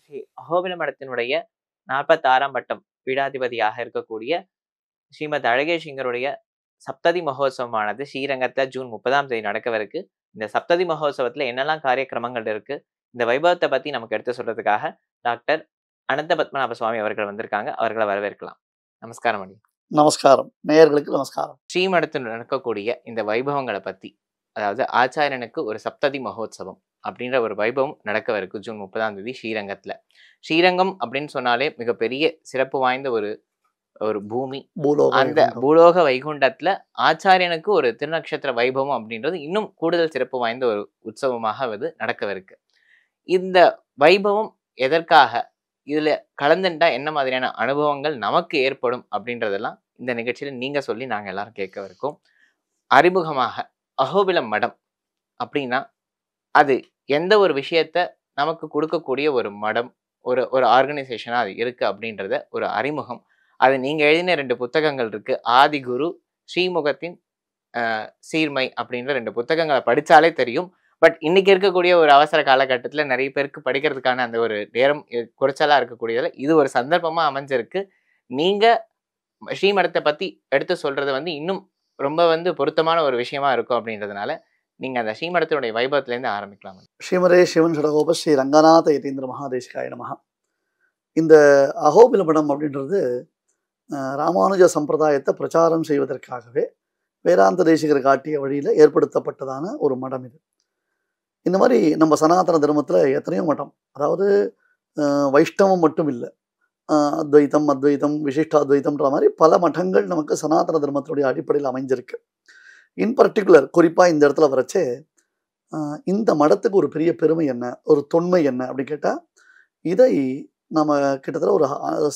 ஸ்ரீ அகோபில மடத்தினுடைய 46ஆம் பட்டம் பீடாதிபதியாக இருக்கக்கூடிய ஸ்ரீமத் அழகேசிங்கருடைய சப்ததி மகோத்சவமானது ஸ்ரீரங்கத்துல ஜூன் 30ஆம் தேதி நடக்கவிருக்கு. இந்த சப்ததி மகோத்சவத்துல என்னெல்லாம் காரியக்கிரமங்கள் இருக்கு, இந்த வைபவத்தை பத்தி நமக்கு எடுத்து சொல்றதுக்காக டாக்டர் அனந்த பத்மநாப சுவாமி அவர்கள் வந்திருக்காங்க. அவர்களை வரவேற்கலாம். நமஸ்காரம் அடி. நமஸ்காரம். நேயர்களுக்கு நமஸ்காரம். ஸ்ரீமடத்தில் நடக்கக்கூடிய இந்த வைபவங்களை பத்தி, அதாவது ஆச்சாரியனுக்கு ஒரு சப்ததி மகோத்சவம் அப்படின்ற ஒரு வைபவம் நடக்கவிருக்கு ஜூன் 30ஆம் தேதி ஸ்ரீரங்கத்துல. ஸ்ரீரங்கம் அப்படின்னு சொன்னாலே மிகப்பெரிய சிறப்பு வாய்ந்த ஒரு பூமி. அந்த பூலோக வைகுண்டத்துல ஆச்சாரியனுக்கு ஒரு திருநக்ஷத்திர வைபவம் அப்படின்றது இன்னும் கூடுதல் சிறப்பு வாய்ந்த ஒரு உற்சவமாக அது நடக்கவிருக்கு. இந்த வைபவம் எதற்காக, இதுல கலந்துட்டா என்ன மாதிரியான அனுபவங்கள் நமக்கு ஏற்படும் அப்படின்றதெல்லாம் இந்த நிகழ்ச்சியில நீங்க சொல்லி நாங்க எல்லாரும் கேட்கவிருக்கோம். அறிமுகமாக அகோபிலம் மடம் அப்படின்னா அது எந்த ஒரு விஷயத்த நமக்கு கொடுக்கக்கூடிய ஒரு மடம், ஒரு ஆர்கனைசேஷனா அது இருக்கு அப்படின்றத ஒரு அறிமுகம். அது நீங்க எழுதின 2 புத்தகங்கள் இருக்கு. ஆதிகுரு, ஸ்ரீமுகத்தின் சீர்மை அப்படின்ற 2 புத்தகங்களை படிச்சாலே தெரியும். பட் இன்னைக்கு இருக்கக்கூடிய ஒரு அவசர காலகட்டத்துல நிறைய பேருக்கு படிக்கிறதுக்கான அந்த ஒரு நேரம் குறைச்சலா இருக்கக்கூடியதுல இது ஒரு சந்தர்ப்பமா அமைஞ்சிருக்கு. நீங்க ஸ்ரீமடத்தை பத்தி எடுத்து சொல்றது இன்னும் ரொம்ப பொருத்தமான ஒரு விஷயமா இருக்கும் அப்படின்றதுனால நீங்க அந்த ஸ்ரீமடத்தினுடைய வைபவத்துல இருந்து ஆரம்பிக்கலாம். ஸ்ரீமரே சிவன் சடகோப ஸ்ரீ ரங்கநாத யதீந்திர மகாதேசிகாய நமஹ. இந்த அகோபில மடம் அப்படின்றது ராமானுஜ சம்பிரதாயத்தை பிரச்சாரம் செய்வதற்காகவே வேதாந்த தேசிகர் காட்டிய வழியில ஏற்படுத்தப்பட்டதான ஒரு மடம் இது. இந்த மாதிரி நம்ம சனாதன தர்மத்துல எத்தனையோ மடம், அதாவது வைஷ்ணவம் மட்டும் இல்லை, அத்வைத்தம், அத்வைத்தம், விசிஷ்டாத்வைத்தம்ன்ற மாதிரி பல மடங்கள் நமக்கு சனாதன தர்மத்தினுடைய அடிப்படையில் அமைஞ்சிருக்கு. இன் பர்டிகுலர் குறிப்பாக இந்த இடத்துல வரச்சே இந்த மடத்துக்கு ஒரு பெரிய பெருமை என்ன, ஒரு தொன்மை என்ன அப்படின்னு கேட்டால், இதை நம்ம கிட்டத்தட்ட ஒரு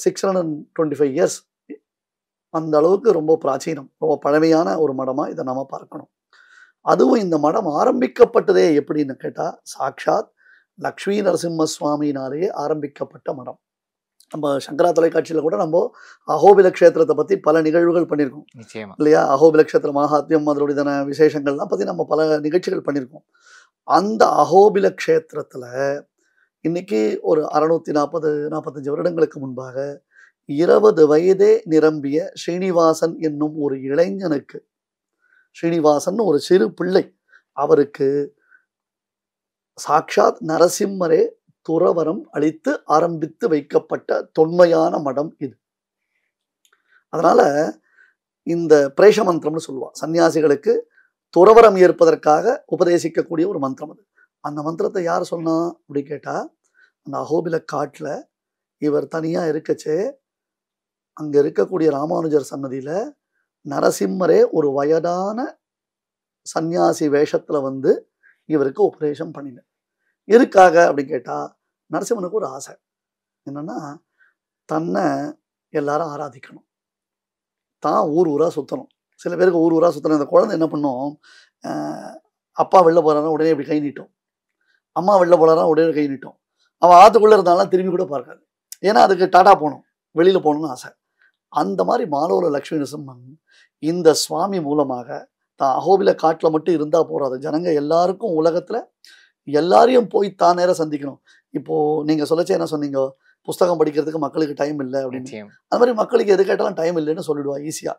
625 இயர்ஸ் அந்த அளவுக்கு ரொம்ப பிராச்சீனம், ரொம்ப பழமையான ஒரு மடமாக இதை நம்ம பார்க்கணும். அதுவும் இந்த மடம் ஆரம்பிக்கப்பட்டதே எப்படின்னு கேட்டால், சாக்ஷாத் லக்ஷ்மி நரசிம்ம சுவாமினாலேயே ஆரம்பிக்கப்பட்ட மடம். நம்ம சங்கரா தொலைக்காட்சியில் கூட நம்ம அகோபில க்ஷேத்திரத்தை பற்றி பல நிகழ்வுகள் பண்ணியிருக்கோம் இல்லையா? அகோபில க்ஷேத்திர மகாத்மியம், அதனுடைய விசேஷங்கள்லாம் பற்றி நம்ம பல நிகழ்ச்சிகள் பண்ணியிருக்கோம். அந்த அகோபில க்ஷேத்திரத்தில் இன்னைக்கு ஒரு 645 வருடங்களுக்கு முன்பாக 20 வயதே நிரம்பிய ஸ்ரீனிவாசன் என்னும் ஒரு இளைஞனுக்கு, ஸ்ரீனிவாசன் ஒரு சிறு பிள்ளை, அவருக்கு சாக்ஷாத் நரசிம்மரே துறவரம் அளித்து ஆரம்பித்து வைக்கப்பட்ட தொன்மையான மடம் இது. அதனால இந்த பிரேஷ மந்திரம்னு சொல்லுவா, சன்னியாசிகளுக்கு துறவரம் ஏற்பதற்காக உபதேசிக்கக்கூடிய ஒரு மந்திரம் அது. அந்த மந்திரத்தை யார் சொன்னா அப்படி கேட்டா, அந்த அகோபில காட்டுல இவர் தனியா இருக்கச்சே அங்க இருக்கக்கூடிய ராமானுஜர் சன்னதியில நரசிம்மரே ஒரு வயதான சன்னியாசி வேஷத்துல இவருக்கு உபதேசம் பண்ணின. எதுக்காக அப்படின்னு கேட்டா, நரசிம்மனுக்கு ஒரு ஆசை என்னன்னா, தன்னை எல்லாரும் ஆராதிக்கணும், தான் ஊர் ஊரா சுத்தணும். சில பேருக்கு ஊர் ஊரா சுத்தணும். இந்த குழந்தை என்ன பண்ணும், அப்பா வெளில போறானா உடனே இப்படி கை நீட்டும், அம்மா வெளில போறானா உடனே கை நீட்டும். அவன் ஆத்துக்குள்ள இருந்தாலும் திரும்பி கூட பார்க்காது. ஏன்னா அதுக்கு டாடா போகணும், வெளியில போகணும்னு ஆசை. அந்த மாதிரி மாலோல லக்ஷ்மி நரசிம்மன் இந்த சுவாமி மூலமாக தான் அகோபில காட்டுல மட்டும் இருந்தா போறாது, ஜனங்க எல்லாருக்கும் உலகத்துல எல்லாரையும் போய் தான் நேரம் சந்திக்கணும். இப்போ நீங்க சொல்லச்சே என்ன சொன்னீங்க, புஸ்தகம் படிக்கிறதுக்கு மக்களுக்கு டைம் இல்லை அப்படின்னு. அது மாதிரி மக்களுக்கு எது கேட்டாலும் டைம் இல்லைன்னு சொல்லிடுவா ஈஸியா.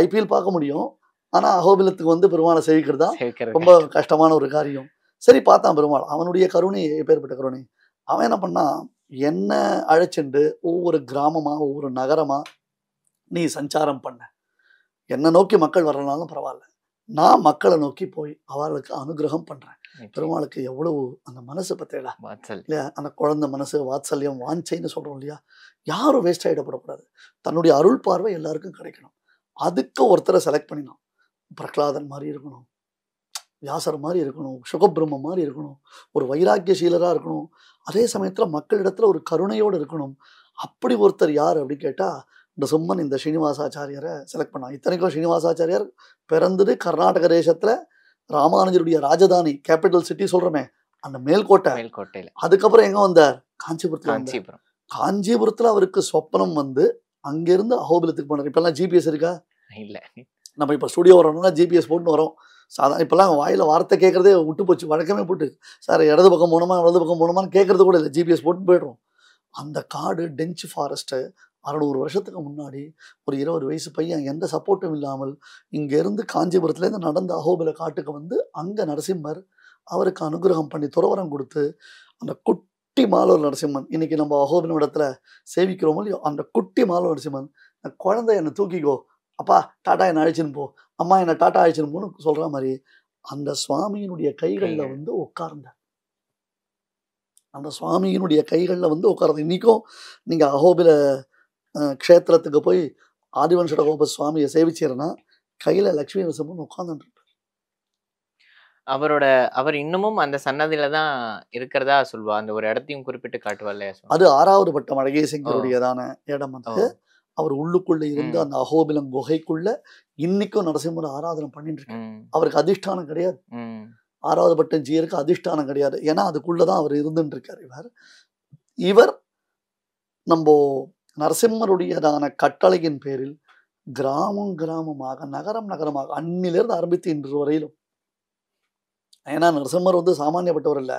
ஐபிஎல் பார்க்க முடியும், ஆனா அகோபிலத்துக்கு பெருமாளை சேவிக்கிறது தான் ரொம்ப கஷ்டமான ஒரு காரியம். சரி, பார்த்தான் பெருமாள், அவனுடைய கருணை எப்பேற்பட்ட கருணை. அவன் என்ன பண்ணா, என்ன அழைச்சிண்டு ஒவ்வொரு கிராமமா ஒவ்வொரு நகரமா நீ சஞ்சாரம் பண்ண, என்னை நோக்கி மக்கள் வரலனாலும் பரவாயில்ல, நான் மக்களை நோக்கி போய் அவர்களுக்கு அனுகிரகம் பண்றேன். பெருமாளுக்கு எவ்வளவு அந்த மனசு பத்தேடா இல்லையா, அந்த குழந்தை மனசு, வாத்சல்யம், வாஞ்சைன்னு சொல்றோம் இல்லையா, யாரும் வேஸ்ட் ஆகிடப்படக்கூடாது, தன்னுடைய அருள் பார்வை எல்லாருக்கும் கிடைக்கணும். அதுக்கு ஒருத்தரை செலக்ட் பண்ணினான். பிரகலாதன் மாதிரி இருக்கணும், வியாசர் மாதிரி இருக்கணும், சுகபிரம்ம மாதிரி இருக்கணும், ஒரு வைராக்கியசீலரா இருக்கணும், அதே சமயத்துல மக்களிடத்துல ஒரு கருணையோடு இருக்கணும். அப்படி ஒருத்தர் யார் அப்படின்னு கேட்டா, இந்த சும்மன் இந்த ஸ்ரீனிவாசாச்சாரியரை செலக்ட் பண்ணான். இத்தனைக்கும் ஸ்ரீனிவாசாச்சாரியார் பிறந்தது கர்நாடக தேசத்துல ராமானுஜருடைய ராஜதானி, கேபிட்டல் சிட்டி சொல்றமே, அந்த மேல்கோட்டையில. அதுக்கப்புறம் எங்க வந்தார், காஞ்சிபுரத்துல. காஞ்சிபுரத்துல அவருக்கு சொப்பனம் அங்கிருந்து அகோபிலத்துக்கு போனார். இப்ப எல்லாம் ஜிபிஎஸ் இருக்கா? இல்ல. நம்ம இப்ப ஸ்டுடியோ வரோம்னா ஜிபிஎஸ் போட்டு வரோம். இப்பெல்லாம் வாயில வார்த்தை கேட்கறதே விட்டு போச்சு, வழக்கமே போட்டு. சார் இடது பக்கம் போகணுமா வலது பக்கம் போகணுமான்னு கேட்கறது கூட இல்லை, ஜிபிஎஸ் போட்டு போயிடுறோம். அந்த காடு டென்ச் ஃபாரஸ்ட்டு 600 வருஷத்துக்கு முன்னாடி ஒரு 20 வயசு பையன் எந்த சப்போர்ட்டும் இல்லாமல் இங்கேருந்து காஞ்சிபுரத்துலேருந்து நடந்து அகோபில காட்டுக்கு வந்து அங்கே நரசிம்மர் அவருக்கு அனுகிரகம் பண்ணி துறவரம் கொடுத்து அந்த குட்டி மாலூர் நரசிம்மன் இன்னைக்கு நம்ம அகோபிலம் இடத்துல சேவிக்கிறோமோ இல்லையோ, அந்த குட்டி மாலூர் நரசிம்மன் குழந்தை என்னை தூக்கிக்கோ, அப்பா டாட்டா என்னை அழைச்சின்னு போ, அம்மா என்னை டாட்டா அழைச்சின்னு போன்னு சொல்ற மாதிரி அந்த சுவாமியினுடைய கைகளில் வந்து உட்கார்ந்தார். அந்த சுவாமியினுடைய கைகளில் வந்து உட்கார்ந்து இன்னைக்கும் நீங்க அகோபில க்ஷேத்திரத்துக்கு போய் ஆதிவன்ஷடகோப சுவாமியை சேவிச்சீங்கன்னா கையில லட்சுமி நரசிம்மன் உட்கார்ந்துட்டு அவர் இன்னமும் அந்த சன்னதியில தான் இருக்கிறதா சொல்வா. அந்த ஒரு இடத்தையும் குறிப்பிட்டு காட்டுவா இல்லையா? அது 6வது பட்டம் அழகேசிங்கருடையதான இடம். வந்து அவர் உள்ளுக்குள்ள இருந்து அந்த அகோபிலம் குகைக்குள்ள இன்னைக்கும் நரசிம்மர் ஆராதனை பண்ணிட்டு இருக்காரு. அவருக்கு அதிஷ்டானம் கிடையாது, 6வது பட்டம் ஜீயருக்கு அதிஷ்டானம் கிடையாது. ஏன்னா அதுக்குள்ளதான் அவர் இருந்துட்டு இருக்காரு. இவர் நம்ம நரசிம்மருடையதான கட்டளையின் பேரில் கிராமம் கிராமமாக நகரம் நகரமாக அன்னிலிருந்து ஆரம்பித்து இன்று வரையிலும், ஏன்னா நரசிம்மர் வந்து சாமானியப்பட்டவர் இல்ல,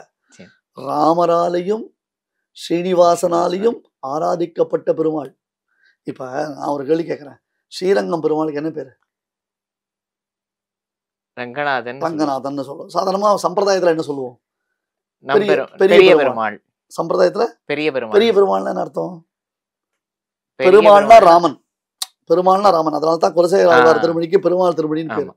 ராமராலையும் ஸ்ரீனிவாசனாலையும் ஆராதிக்கப்பட்ட பெருமாள். இப்ப நான் ஒரு கேள்வி கேட்கிறேன், ஸ்ரீரங்கம் பெருமாளுக்கு என்ன பேரு? ரங்கநாதன் சொல்லுவோம். சாதாரணமா சம்பிரதாயத்துல என்ன சொல்லுவோம்? பெரிய பெருமாள். சம்பிரதாயத்துல பெரிய பெருமாள்னா என்ன அர்த்தம்? பெருமாள்னா ராமன், பெருமாள்னா ராமன். அதனால்தான் குலசேகர திருமணிக்கு பெருமாள் திருமணின்னு பேரு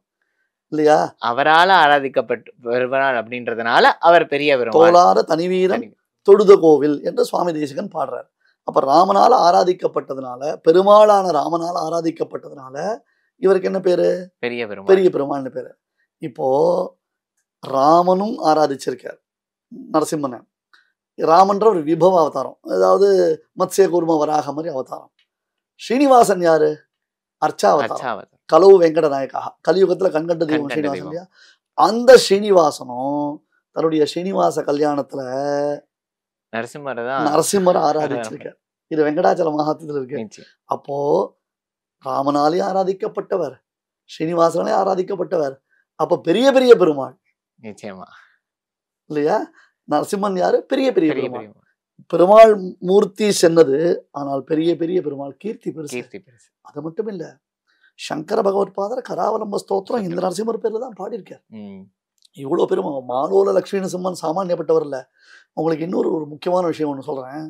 இல்லையா? அவரால் ஆராதிக்கப்பட்ட பெருமாள் அப்படின்றதுனால அவர் பெரிய பெருமாள். தோளார தனிவீரன் தொழுத கோவில் என்று சுவாமி தேசிகன் பாடுறார். அப்ப ராமனால ஆராதிக்கப்பட்டதுனால, பெருமாளான ராமனால ஆராதிக்கப்பட்டதுனால இவருக்கு என்ன பேரு? பெரிய பெருமாள்னு பேரு. இப்போ ராமனும் ஆராதிச்சிருக்கார் நரசிம்மனை. ராமன்ற ஒரு விபவ அவதாரம், அதாவது மத்ஸ்ய கூர்ம வராக மாதிரி அவதாரம். ஸ்ரீனிவாசன் யாரு? அர்ச்சாவதாரம், கலவு வெங்கட நாயக்கா, கலியுகத்துல கண்கண்ட தெய்வம் ஸ்ரீனிவாசன் இல்லையா? அந்த ஸ்ரீனிவாசனும் தன்னுடைய ஸ்ரீனிவாச கல்யாணத்துல நரசிம்மரை ஆராதிச்சிருக்கார். இது வெங்கடாச்சல மகாத்மியத்துல இருக்கு. அப்போ ராமனாலே ஆராதிக்கப்பட்டவர், ஸ்ரீனிவாசனாலே ஆராதிக்கப்பட்டவர். அப்ப பெரிய பெரிய பெருமாள் நிச்சயமா இல்லையா? நரசிம்மன் யாரு? பெரிய பெரிய பெருமாள். பெருமாள் மூர்த்தி சென்னது, ஆனால் பெரிய பெரிய பெருமாள் கீர்த்தி பெருசு. அது மட்டும் இல்ல, சங்கர பகவத்பாதர் கராவலம்ப ஸ்தோத்திரம் இந்த நரசிம்மர் பேர்ல தான் பாடியிருக்கார். இவ்வளவு பெருமா. மாலோல லட்சுமி நரசிம்மன் சாமானியப்பட்டவர் இல்ல. உங்களுக்கு இன்னொரு ஒரு முக்கியமான விஷயம் ஒண்ணு சொல்றேன்.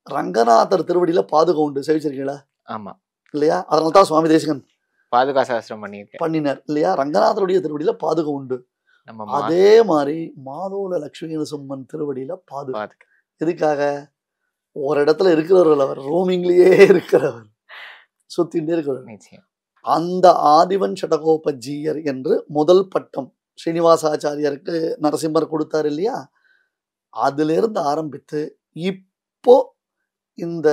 ரங்கநாதர் திருவடியில பாதுகா உண்டு, சேவிச்சிருக்கீங்களா? ஆமா இல்லையா? அதனால்தான் சுவாமி தேசிகன் பாதுகா சாஸ்திரம் பண்ணினார் இல்லையா? ரங்கநாதருடைய திருவடியில பாதுகா உண்டு. அதே மாதிரி மாலோல லட்சுமி நரசிம்மன் திருவடியில பாதுகா. எதுக்காக? ஒரு இடத்துல இருக்கிறவர், அவர் ரோமிங்லயே இருக்கிறவர், சுத்தின்றே இருக்கிறவர். அந்த ஆதிவன் ஷடகோப ஜீயர் என்று முதல் பட்டம் ஸ்ரீனிவாசாச்சாரியருக்கு நரசிம்மர் கொடுத்தார் இல்லையா? அதுல இருந்து ஆரம்பித்து இப்போ இந்த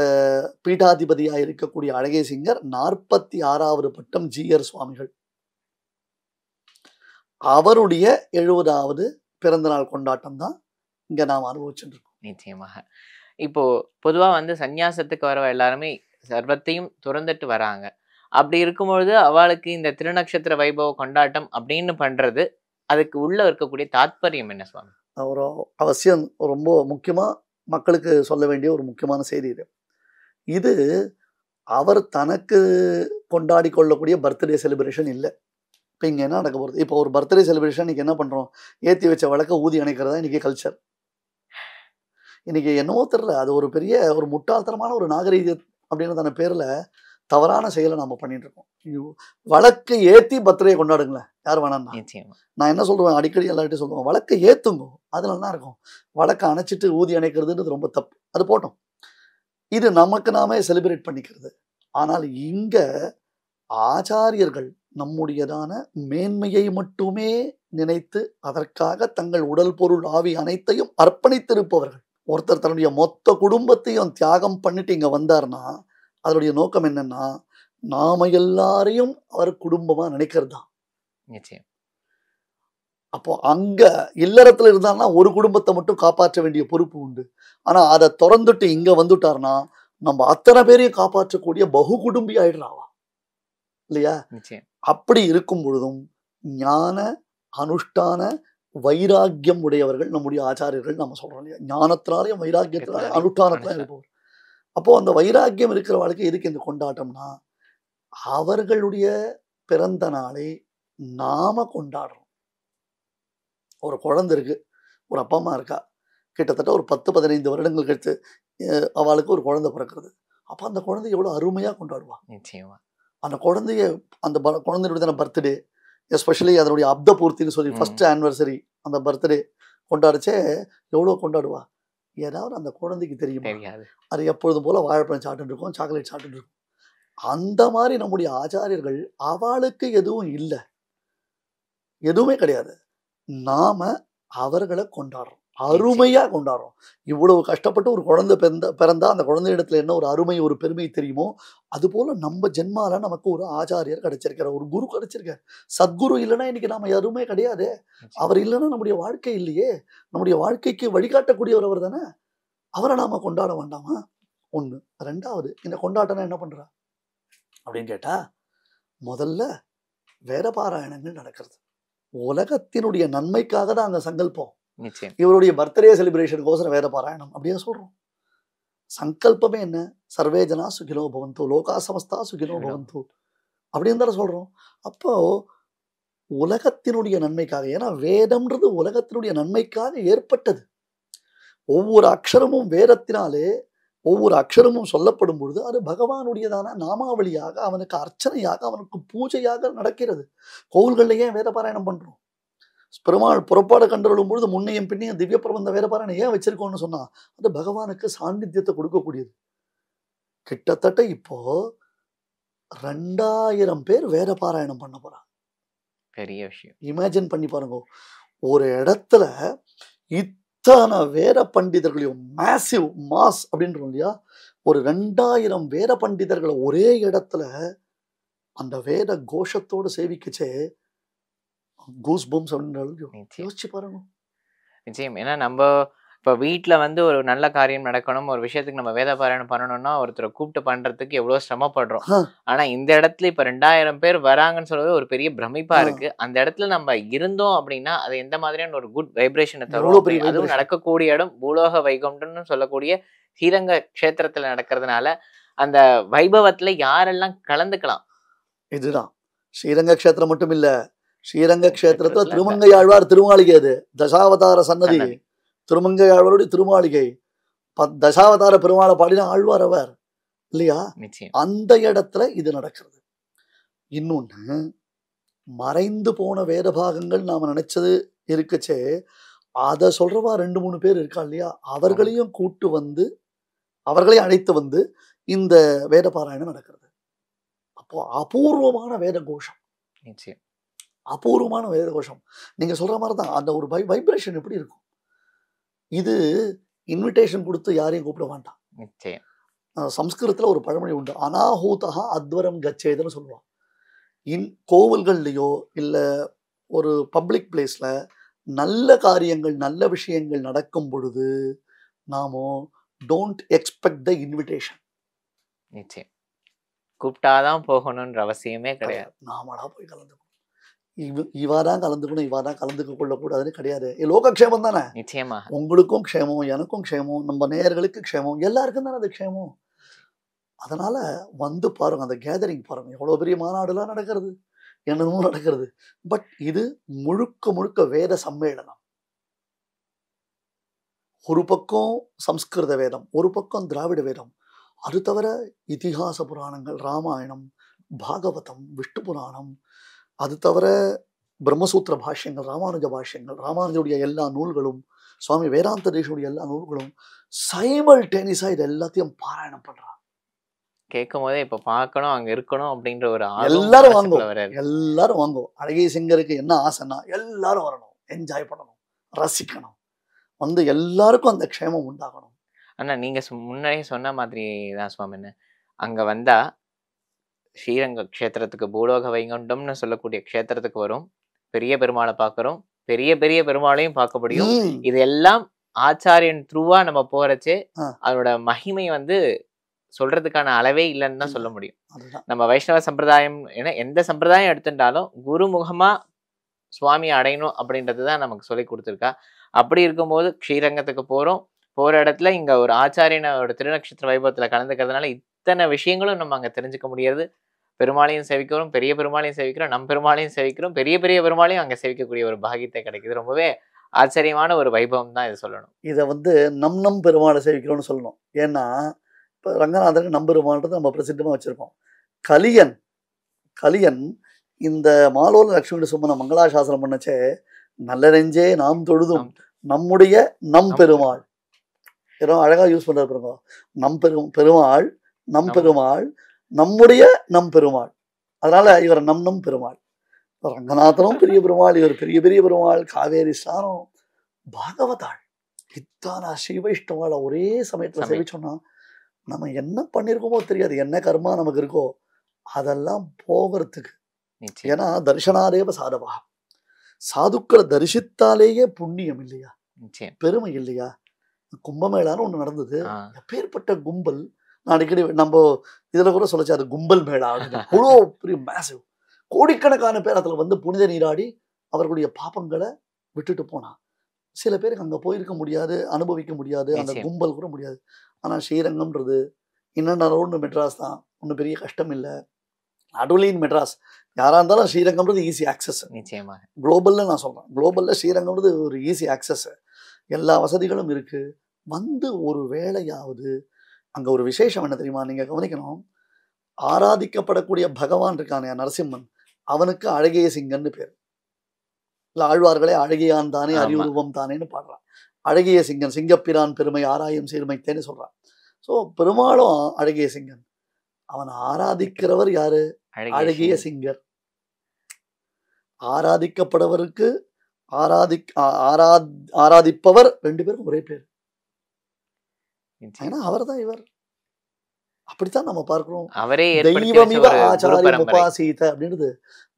பீட்டாதிபதியா இருக்கக்கூடிய அழகேசிங்கர் 46வது பட்டம் ஜீயர் சுவாமிகள், அவருடைய 70வது பிறந்த நாள் கொண்டாட்டம் தான் இங்க நாம் அனுபவிச்சுட்டு இருக்கோம். நிச்சயமாக. இப்போ பொதுவா வந்து சந்நியாசத்துக்கு வரவ எல்லாருமே சர்வத்தையும் துறந்துட்டு வராங்க. அப்படி இருக்கும்பொழுது அவளுக்கு இந்த திருநக்ஷத்திர வைபவ கொண்டாட்டம் அப்படின்னு பண்றது, அதுக்கு உள்ள இருக்கக்கூடிய தாத்பரியம் என்ன சுவாமி? ஒரு அவசியம், ரொம்ப முக்கியமா மக்களுக்கு சொல்ல வேண்டிய ஒரு முக்கியமான செய்தி இது. இது அவர் தனக்கு கொண்டாடி கொள்ளக்கூடிய பர்த்டே செலிப்ரேஷன் இல்லை. இப்போ இங்கே என்ன நடக்க போகிறது? இப்போ ஒரு பர்த்டே செலிப்ரேஷன் இன்னைக்கு என்ன பண்ணுறோம்? ஏற்றி வச்ச வழக்க ஊதி அணைக்கிறதா இன்னைக்கு கல்ச்சர். இன்னைக்கு என்னவோ தெரியல, அது ஒரு பெரிய ஒரு முட்டாள்தனமான ஒரு நாகரீக அப்படின்றதான பேரில் தவறான செயலை நம்ம பண்ணிட்டு இருக்கோம். வழக்கை ஏற்றி பர்த்டே கொண்டாடுங்களேன், யார் வேணாம்னா. நான் என்ன சொல்லுவேன், அடிக்கடி எல்லார்ட்டையும் சொல்லுவேன், வழக்கை ஏற்றுங்க, அது நல்லா இருக்கும். வழக்கை அணைச்சிட்டு ஊதி அணைக்கிறதுன்றது ரொம்ப தப்பு, அது போட்டோம். இது நமக்கு நாமே செலிப்ரேட் பண்ணிக்கிறது. ஆனால் இங்க ஆச்சாரியர்கள் நம்முடையதான மேன்மையை மட்டுமே நினைத்து அதற்காக தங்கள் உடல் பொருள் ஆவி அனைத்தையும் அர்ப்பணித்திருப்பவர்கள். ஒருத்தர் தன்னுடைய மொத்த குடும்பத்தையும் தியாகம் பண்ணிட்டு இங்க வந்தார்னா அதனுடைய நோக்கம் என்னன்னா, நாம எல்லாரையும் அவர் குடும்பமா நினைக்கிறது தான். அப்போ அங்க இல்லறத்துல இருந்தார்னா ஒரு குடும்பத்தை மட்டும் காப்பாற்ற வேண்டிய பொறுப்பு உண்டு. ஆனா அதை திறந்துட்டு இங்க வந்துட்டார்னா நம்ம அத்தனை பேரையும் காப்பாற்றக்கூடிய பகு குடும்பி ஆயிடுறாவா இல்லையா? அப்படி இருக்கும் பொழுதும் ஞான அனுஷ்டான வைராக்கியம் உடையவர்கள் நம்முடைய ஆச்சாரியர்கள் நம்ம சொல்றோம் இல்லையா, ஞானத்தினாலையும் வைராக்கியத்தினாலையும் அனுஷ்டானத்தினாலும் இருப்பவர். அப்போ அந்த வைராக்கியம் இருக்கிறவர்களுக்கு எதுக்கு இந்த கொண்டாட்டம்னா, அவர்களுடைய பிறந்த நாளை நாம கொண்டாடுறோம். ஒரு குழந்தை இருக்கு, ஒரு அப்பா அம்மா இருக்கா, கிட்டத்தட்ட ஒரு 10-15 வருடங்கள் கழித்து அவளுக்கு ஒரு குழந்தை பிறக்கிறது. அப்ப அந்த குழந்தை எவ்வளவு அருமையா கொண்டாடுவா. நிச்சயமா. அந்த குழந்தைய அந்த குழந்தையுடைய பர்த்டே, எஸ்பெஷலி அதனுடைய அப்த பூர்த்தின்னு சொல்லி ஃபர்ஸ்ட் ஆனிவர்சரி அந்த பர்த்டே கொண்டாடிச்சே எவ்வளவு கொண்டாடுவா. ஏதாவது அந்த குழந்தைக்கு தெரியுமா? அது எப்பொழுதும் போல வாழைப்பழம் சாப்பிட்டு இருக்கும், சாக்லேட் சாப்பிட்டு இருக்கும். அந்த மாதிரி நம்முடைய ஆச்சாரியர்கள் அவளுக்கு எதுவும் இல்லை, எதுவுமே கிடையாது. நாம அவர்களை கொண்டாடுறோம், அருமையா கொண்டாடுறோம். இவ்வளவு கஷ்டப்பட்டு ஒரு குழந்தை பிறந்தா அந்த குழந்தை இடத்துல என்ன ஒரு அருமை ஒரு பெருமை தெரியுமோ, அது போல நம்ம ஜென்மால நமக்கு ஒரு ஆச்சாரியர் கிடைச்சிருக்காரு, ஒரு குரு கிடைச்சிருக்காரு. சத்குரு இல்லைன்னா இன்னைக்கு நாம எதுவுமே கிடையாது. அவர் இல்லைன்னா நம்முடைய வாழ்க்கை இல்லையே. நம்முடைய வாழ்க்கைக்கு வழிகாட்டக்கூடியவர் அவர் தானே. அவரை நாம கொண்டாட வேண்டாமா? ஒண்ணு. ரெண்டாவது, இந்த கொண்டாட்டம் என்ன பண்றா அப்படின்னு கேட்டா, முதல்ல வேத பாராயணங்கள் நடக்கிறது. உலகத்தினுடைய நன்மைக்காக தான் அங்க சங்கல்பம். இவருடைய பர்த்டே செலிப்ரேஷனுக்கோசரம் வேத பாராயணம் அப்படியே சொல்றோம். சங்கல்பமே என்ன? சர்வே ஜனா சுகினோ பவந்து, லோகா சமஸ்தா சுகினோ பவந்து அப்படின்னு தானே சொல்றோம். அப்போ உலகத்தினுடைய நன்மைக்காக, ஏன்னா வேதம்ன்றது உலகத்தினுடைய நன்மைக்காக ஏற்பட்டது. ஒவ்வொரு அக்ஷரமும் வேதத்தினாலே ஒவ்வொரு அக்ஷரமும் சொல்லப்படும் பொழுது அது பகவானுடையதான நாமாவளியாக, அவனுக்கு அர்ச்சனையாக, அவனுக்கு பூஜையாக நடக்கிறது. கோவில்கள்ல ஏன் வேத பாராயணம் பண்றோம்? பெருமாள் புறப்பாடு கண்டருளும் பொழுது முன்னையும் பின்னையும் திவ்ய பிரபந்த வேத பாராயணம் ஏன் வச்சிருக்கோம்னு சொன்னா, அது பகவானுக்கு சாநித்தியத்தை கொடுக்கக்கூடியது. கிட்டத்தட்ட இப்போ 2000 பேர் வேத பாராயணம் பண்ண போறாங்க. பெரிய விஷயம். இமேஜின் பண்ணி பாருங்க, ஒரு இடத்துல இத்தனை வேத பண்டிதர்களையும், மேசிவ் மாஸ் அப்படின்றோம் இல்லையா, ஒரு 2000 வேத பண்டிதர்களை ஒரே இடத்துல அந்த வேத கோஷத்தோடு சேவிக்கச்சே கூஸ் பம்ஸ் அப்படின்னு யோசிச்சு பாருங்க. நிச்சயம். ஏன்னா நம்ம இப்போ வீட்டில் வந்து ஒரு நல்ல காரியம் நடக்கணும், ஒரு விஷயத்துக்கு நம்ம வேத பாராயணம் பண்ணணும்னா ஒருத்தரை கூப்பிட்டு பண்றதுக்கு எவ்வளோ சிரமப்படுறோம். ஆனா இந்த இடத்துல இப்போ 2000 பேர் வராங்கன்னு சொல்றது ஒரு பெரிய பிரமிப்பா இருக்கு. அந்த இடத்துல நம்ம இருந்தோம் அப்படின்னா அது எந்த மாதிரியான ஒரு குட் வைப்ரேஷனை தரும். அதுவும் நடக்கக்கூடிய இடம் பூலோக வைகுண்டம்னு சொல்லக்கூடிய ஸ்ரீரங்க கஷேத்திரத்துல நடக்கிறதுனால அந்த வைபவத்துல யாரெல்லாம் கலந்துக்கலாம். இதுதான் ஸ்ரீரங்க கஷேத்திரம் மட்டும் இல்ல, ஸ்ரீரங்க கஷேத்திரத்துல திருமங்கையாழ்வார் திருமாளிகை, அது தசாவதார சன்னதி. திருமங்கையாழ்வாருடைய திருமாளிகை, தசாவதார பெருமாளை பாடின ஆழ்வார் அவர் இல்லையா? அந்த இடத்துல இது நடக்கிறது. இன்னொன்னு, மறைந்து போன வேத பாகங்கள் நாம நினைச்சது இருக்குச்சே, அத சொல்றவா 2-3 பேர் இருக்கா இல்லையா, அவர்களையும் கூட்டு வந்து, அவர்களையும் அழைத்து வந்து இந்த வேத பாராயணம் நடக்கிறது. அப்போ அபூர்வமான வேத கோஷம், அபூர்வமான வேத கோஷம். நீங்க சொல்ற மாதிரிதான் அந்த ஒரு வைப்ரேஷன் எப்படி இருக்கும். இது இன்விடேஷன் கொடுத்து யாரையும் கூப்பிட வேண்டாம். சம்ஸ்கிருதத்துல ஒரு பழமொழி உண்டு, அனாஹூதா அத்வரம் கச்சேதுன்னு சொல்லுவான். கோவில்கள்லையோ இல்ல ஒரு பப்ளிக் பிளேஸ்ல நல்ல காரியங்கள் நல்ல விஷயங்கள் நடக்கும் பொழுது நாமோ டோன்ட் எக்ஸ்பெக்ட் த இன்விடேஷன். நிச்சயம் கூப்பிட்டாதான் போகணும்ன்ற அவசியமே கிடையாது. நாமளா போய் கலந்துக்கணும். இவாதான் கலந்துக்கணும், இவாதான் கலந்துக்க கொள்ளக்கூடாதுன்னு கிடையாது. லோகக்ஷேமம் தானே. நிச்சயமா உங்களுக்கும் க்ஷேமம், எனக்கும் க்ஷேமம், நம்ம நேயர்களுக்கு க்ஷேமம், எல்லாருக்கும் தானே அது க்ஷேமம். அதனால வந்து பாருங்க, அந்த கேதரிங் பாருங்க, எவ்வளவு பெரிய மாநாடுலாம் நடக்கிறது, என்னமோ நடக்கிறது. பட் இது முழுக்க முழுக்க வேத சம்மேளனம். ஒரு பக்கம் சம்ஸ்கிருத வேதம், ஒரு பக்கம் திராவிட வேதம், அது தவிர இதிகாச புராணங்கள், ராமாயணம், பாகவதம், விஷ்ணு புராணம், அது தவிர பிரம்மசூத்திர பாஷ்யங்கள், ராமானுஜ பாஷ்யங்கள், ராமானுஜருடைய எல்லா நூல்களும், சுவாமி வேதாந்த தேசியுடைய எல்லா நூல்களும் சைமல்டேனியஸா இது எல்லாத்தையும் பாராயணம் பண்றாங்க. கேட்கும் போதே இப்ப பார்க்கணும், அங்க இருக்கணும் அப்படின்ற ஒரு எல்லாரும் வாங்கும், எல்லாரும் வாங்கும். அழகிய சிங்கருக்கு என்ன ஆசைன்னா எல்லாரும் வரணும், என்ஜாய் பண்ணணும், ரசிக்கணும், வந்து எல்லாருக்கும் அந்த க்ஷேமம் உண்டாகணும். ஆனா நீங்க முன்னாடியே சொன்ன மாதிரி தான் சுவாமி, அங்க வந்தா ஸ்ரீரங்க கஷேத்திரத்துக்கு பூலோக வைகுண்டம்னு சொல்லக்கூடிய கஷேத்திரத்துக்கு வரும், பெரிய பெருமாளை பார்க்கிறோம், பெரிய பெரிய பெருமாளையும் பார்க்க முடியும். இது எல்லாம் ஆச்சாரியன் த்ரூவா நம்ம போறச்சே அதோட மகிமை வந்து சொல்றதுக்கான அளவே இல்லைன்னு தான் சொல்ல முடியும். நம்ம வைஷ்ணவ சம்பிரதாயம் என எந்த சம்பிரதாயம் எடுத்துட்டாலும் குரு முகமா சுவாமி அடையணும் அப்படின்றது தான் நமக்கு சொல்லி கொடுத்துருக்கா. அப்படி இருக்கும்போது ஸ்ரீரங்கத்துக்கு போறோம். போற இடத்துல இங்க ஒரு ஆச்சாரியனோட திருநக்ஷத்திர வைபவத்துல கலந்துக்கிறதுனால இத்தனை விஷயங்களும் நம்ம அங்க தெரிஞ்சுக்க முடியாது. பெருமாளையும் சேவிக்கிறோம், பெரிய பெருமாளையும் சேவிக்கிறோம், நம் பெருமாளையும் சேவிக்கிறோம், பெரிய பெரிய பெருமாளையும் அங்க சேவிக்கக்கூடிய ஒரு பாக்கியத்தை கிடைக்குது. ரொம்பவே ஆச்சரியமான ஒரு வைபவம் தான் இதை சொல்லணும். இதை வந்து நம் பெருமாளை சேவிக்கிறோம்னு சொல்லணும். ஏன்னா இப்போ ரங்கநாதனுக்கு நம்பெருமான்றது நம்ம பிரசித்தமாக வச்சிருக்கோம். கலியன் இந்த மாலோல லட்சுமி சும்மன மங்களாசாசனம் பண்ணச்சே, நல்ல நெஞ்சே நாம் தொழுதும் நம்முடைய நம் பெருமாள், ஏதோ அழகா யூஸ் பண்றாரு பாருங்க. பெருமாள் நம் பெருமாள், நம்முடைய நம் பெருமாள். அதனால இவர் நம் பெருமாள். ரங்கநாதனும் பெரிய பெருமாள், இவர் பெரிய பெரிய பெருமாள், காவேரி ஸ்நானம், பாகவதாள், இத்தான சிவைஷ்ணவாளை ஒரே சமயத்துல சேவிச்சோம்னா நம்ம என்ன பண்ணிருக்கோமோ தெரியாது, என்ன கர்மா நமக்கு இருக்கோ அதெல்லாம் போகிறதுக்கு. ஏன்னா தரிசனாதேவ சாதவா, சாதுக்களை தரிசித்தாலேயே புண்ணியம் இல்லையா, பெருமை இல்லையா? கும்பமேளான்னு ஒண்ணு நடந்தது. எப்பேற்பட்ட கும்பல்! நான் அடிக்கடி நம்ம இதுல கூட சொல்லச்சு, அது கும்பல் மேளா. அவ்வளோ பெரிய மேசிவ், கோடிக்கணக்கான பேர் அதுல வந்து புனித நீராடி அவர்களுடைய பாப்பங்களை விட்டுட்டு போனா. சில பேருக்கு அங்க போயிருக்க முடியாது, அனுபவிக்க முடியாது, அந்த கும்பல் கூட முடியாது. ஆனா ஸ்ரீரங்கம்ன்றது இன்னொன்று மெட்ராஸ் தான், ஒன்றும் பெரிய கஷ்டம் இல்லை. நடுவில் மெட்ராஸ் யாரா இருந்தாலும் ஸ்ரீரங்கம்ன்றது ஈஸி ஆக்சஸ். நிச்சயமாக குளோபல்ல நான் சொல்றேன், குளோபல்ல ஸ்ரீரங்கம்ன்றது ஒரு ஈஸி ஆக்சஸ், எல்லா வசதிகளும் இருக்கு. வந்து ஒரு வேளையாவது அங்க ஒரு விசேஷம் என்ன தெரியுமா, நீங்க கவனிக்கணும். ஆராதிக்கப்படக்கூடிய பகவான் இருக்கானே நரசிம்மன், அவனுக்கு அழகிய சிங்கன்னு பேர். இல்ல ஆழ்வார்களே அழகியான் தானே அறிவுருவம் தானேன்னு பாடுறான். அழகிய சிங்கன், சிங்கப்பிரான் பெருமை ஆராயும் சீர்மைத்தேன்னு சொல்றான். ஸோ பெருமாளும் அழகிய சிங்கன். அவன் ஆராதிக்கிறவர் யாரு? அழகிய சிங்கர். ஆராதிக்கப்படுவருக்கு ஆராதிப்பவர் ரெண்டு பேரும் ஒரே பேர். ஏன்னா அவர் தான் இவர். அப்படித்தான் நம்ம பார்க்கிறோம். தெய்வமிவ ஆச்சாரியம் உபாசீத அப்படின்றது,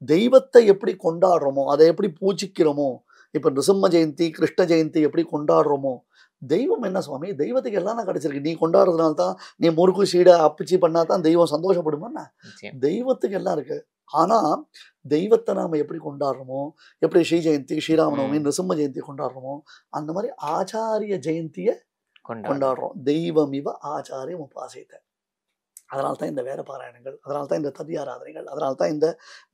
தெய்வத்தை எப்படி கொண்டாடுறோமோ, அதை எப்படி பூஜிக்கிறோமோ. இப்ப நிருசிம்ம ஜெயந்தி, கிருஷ்ண ஜெயந்தி எப்படி கொண்டாடுறோமோ, தெய்வம் என்ன சுவாமி, தெய்வத்துக்கு எல்லாம் கிடைச்சிருக்கு. நீ கொண்டாடுறதுனால தான், நீ முறுக்கு சீடை அப்பிச்சு பண்ணா தான் தெய்வம் சந்தோஷப்படுமா? தெய்வத்துக்கு எல்லாம் இருக்கு. ஆனா தெய்வத்தை நாம எப்படி கொண்டாடுறோமோ, எப்படி ஸ்ரீ ஜெயந்தி, ஸ்ரீராமநவமி, நிருசிம்ம ஜெயந்தி கொண்டாடுறோமோ, அந்த மாதிரி ஆச்சாரிய ஜெயந்தியை கொண்டாடுறோம். தெய்வம் இவ ஆச்சாரியம் உபாசித்த. அதனால தான் இந்த வேத பாராயணங்கள், அதனால தான் இந்த ததி ஆராதனைகள், அதனால தான் இந்த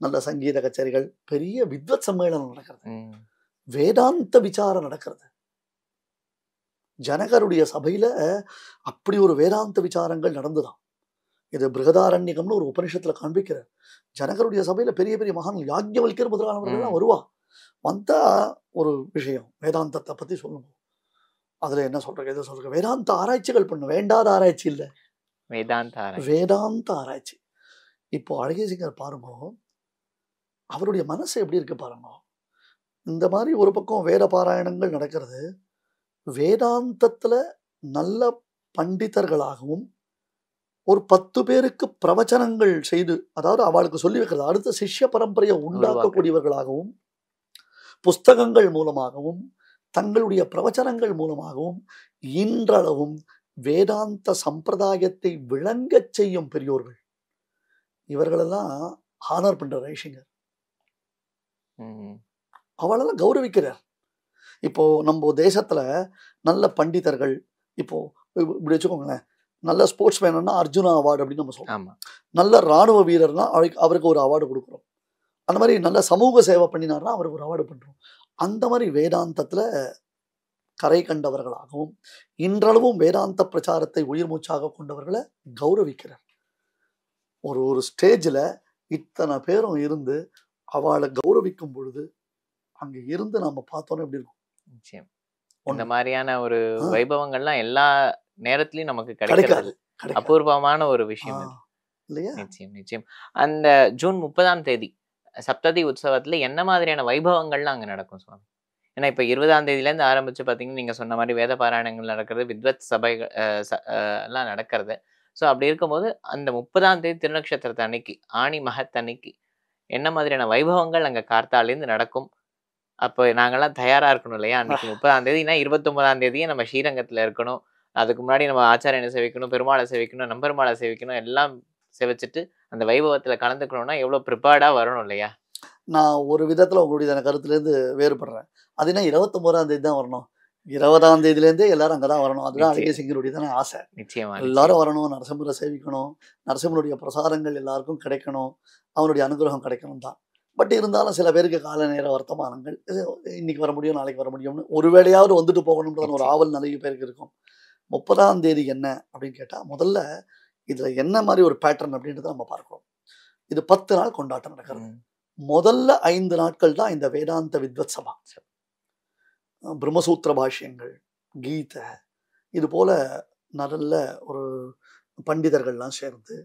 நல்ல சங்கீத கச்சேரிகள், பெரிய வித்வத் சம்மேளனம் நடக்கிறது, வேதாந்த விசாரம் நடக்கிறது. ஜனகருடைய சபையில அப்படி ஒரு வேதாந்த விசாரங்கள் நடந்துதான். இது பிருகதாரண்யகம்னு ஒரு உபனிஷத்துல காண்பிக்கிறார். ஜனகருடைய சபையில பெரிய பெரிய மகான்கள், யாக்ஞவல்கியர் முதலானவர்கள்லாம் வருவா. வந்தா ஒரு விஷயம் வேதாந்தத்தை பத்தி சொல்லணும். அதுல என்ன சொல்ற, எதை சொல்ற, வேதாந்த ஆராய்ச்சிகள் பண்ண, வேண்டாத ஆராய்ச்சி இல்லை, வேதாந்த ஆராய்ச்சி. இப்போ அழகிய சிங்கர் பாருங்க, அவருடைய மனசு எப்படி இருக்கு பாருங்க. இந்த மாதிரி ஒரு பக்கம் வேத பாராயணங்கள் நடக்கிறது, வேதாந்தத்துல நல்ல பண்டிதர்களாகவும் ஒரு 10 பேருக்கு பிரவச்சனங்கள் செய்து, அதாவது அவளுக்கு சொல்லி வைக்கிறது, அடுத்த சிஷ்ய பரம்பரையை உண்டாக்கக்கூடியவர்களாகவும், புஸ்தகங்கள் மூலமாகவும், தங்களுடைய பிரவச்சனங்கள் மூலமாகவும், இன்றளவும் வேதாந்த சம்பிரதாயத்தை விளங்கச் செய்யும் பெரியோர்கள். இவர்களெல்லாம் ஹானர் பண்ற ரைஷிங்கர், அவளெல்லாம் கௌரவிக்கிறார். இப்போ நம்ம தேசத்துல நல்ல பண்டிதர்கள், இப்போ இப்படி வச்சுக்கோங்களேன், நல்ல ஸ்போர்ட்ஸ் மேனா அர்ஜுனா அவார்டு அப்படின்னு நம்ம சொல்றோம். நல்ல ராணுவ வீரர்னா அவருக்கு ஒரு அவார்டு கொடுக்குறோம். அந்த மாதிரி நல்ல சமூக சேவை பண்ணினார்னா அவருக்கு ஒரு அவார்டு பண்றோம். அந்த மாதிரி வேதாந்தத்துல கரை கண்டவர்களாகவும், இன்றளவும் வேதாந்த பிரச்சாரத்தை உயிர் மூச்சாக கொண்டவர்களை கௌரவிக்கிறார். ஒரு ஸ்டேஜ்ல இத்தனை பேரும் இருந்து அவளை கௌரவிக்கும் பொழுது அங்க இருந்து நம்ம பார்த்தோம்னா எப்படி இருக்கும்? நிச்சயம் இந்த மாதிரியான ஒரு வைபவங்கள்லாம் எல்லா நேரத்திலயும் நமக்கு கிடைக்காது. அபூர்வமான ஒரு விஷயம் இல்லையா? நிச்சயம் நிச்சயம். அந்த ஜூன் 30ஆம் தேதி சப்ததி உற்சவத்துல என்ன மாதிரியான வைபவங்கள்லாம் அங்க நடக்கும் சுவாமி? ஏன்னா இப்ப 20ஆம் தேதியிலேருந்து ஆரம்பிச்சு பாத்தீங்கன்னா நீங்க சொன்ன மாதிரி வேத பாராயணங்கள் நடக்கிறது, வித்வத் சபைகள் எல்லாம் நடக்கிறது. ஸோ அப்படி இருக்கும்போது அந்த 30ஆம் தேதி திருநக்ஷத்திரத்தை அன்னைக்கு, ஆணி மகத் அன்னைக்கு என்ன மாதிரியான வைபவங்கள் அங்க கார்த்தாலேருந்து நடக்கும்? அப்போ நாங்கெல்லாம் தயாரா இருக்கணும் இல்லையா? அன்னைக்கு 30ஆம் தேதினா 29ஆம் தேதியே நம்ம ஸ்ரீரங்கத்துல இருக்கணும். அதுக்கு முன்னாடி நம்ம ஆச்சாரியனை சேவிக்கணும், பெருமாளை சேவிக்கணும், நம்பெருமாளை சேவிக்கணும், எல்லாம் சேவிச்சுட்டு அந்த வைபவத்துல கலந்துக்கணும்னா எவ்வளவு ப்ரிப்பேர்டா வரணும் இல்லையா? நான் ஒரு விதத்துல உங்களுடைய கருத்துல இருந்து வேறுபடுறேன். அது என்ன 29ஆம் தேதி தான் வரணும்? 20ஆம் தேதியிலேருந்தே எல்லாரும் அங்கதான் வரணும். அதுதான் நிச்சயம். அழகிய சிங்கருடைய தானே ஆசை. நிச்சயமா எல்லாரும் வரணும், நரசிம்மரை சேவிக்கணும், நரசிம்மருடைய பிரசாதங்கள் எல்லாருக்கும் கிடைக்கணும், அவனுடைய அனுகிரகம் கிடைக்கணும் தான். பட் இருந்தாலும் சில பேருக்கு கால நேர வர்த்தமானங்கள், இன்னைக்கு வர முடியும், நாளைக்கு வர முடியும்னு ஒரு வேளையாவது வந்துட்டு போகணும்ன்றத ஒரு ஆவல் நிறைய பேருக்கு இருக்கும். 30ஆம் தேதி என்ன அப்படின்னு கேட்டா, முதல்ல இதுல என்ன மாதிரி ஒரு பேட்டர்ன் அப்படின்றத நம்ம பார்க்கிறோம். இது 10 நாள் கொண்டாட்டம் நடக்கிறது. முதல்ல 5 நாட்கள் தான் இந்த வேதாந்த வித்வத் சபா, பிரம்மசூத்திர பாஷ்யங்கள், கீதை, இது போல நல்ல ஒரு பண்டிதர்கள்லாம் சேர்ந்து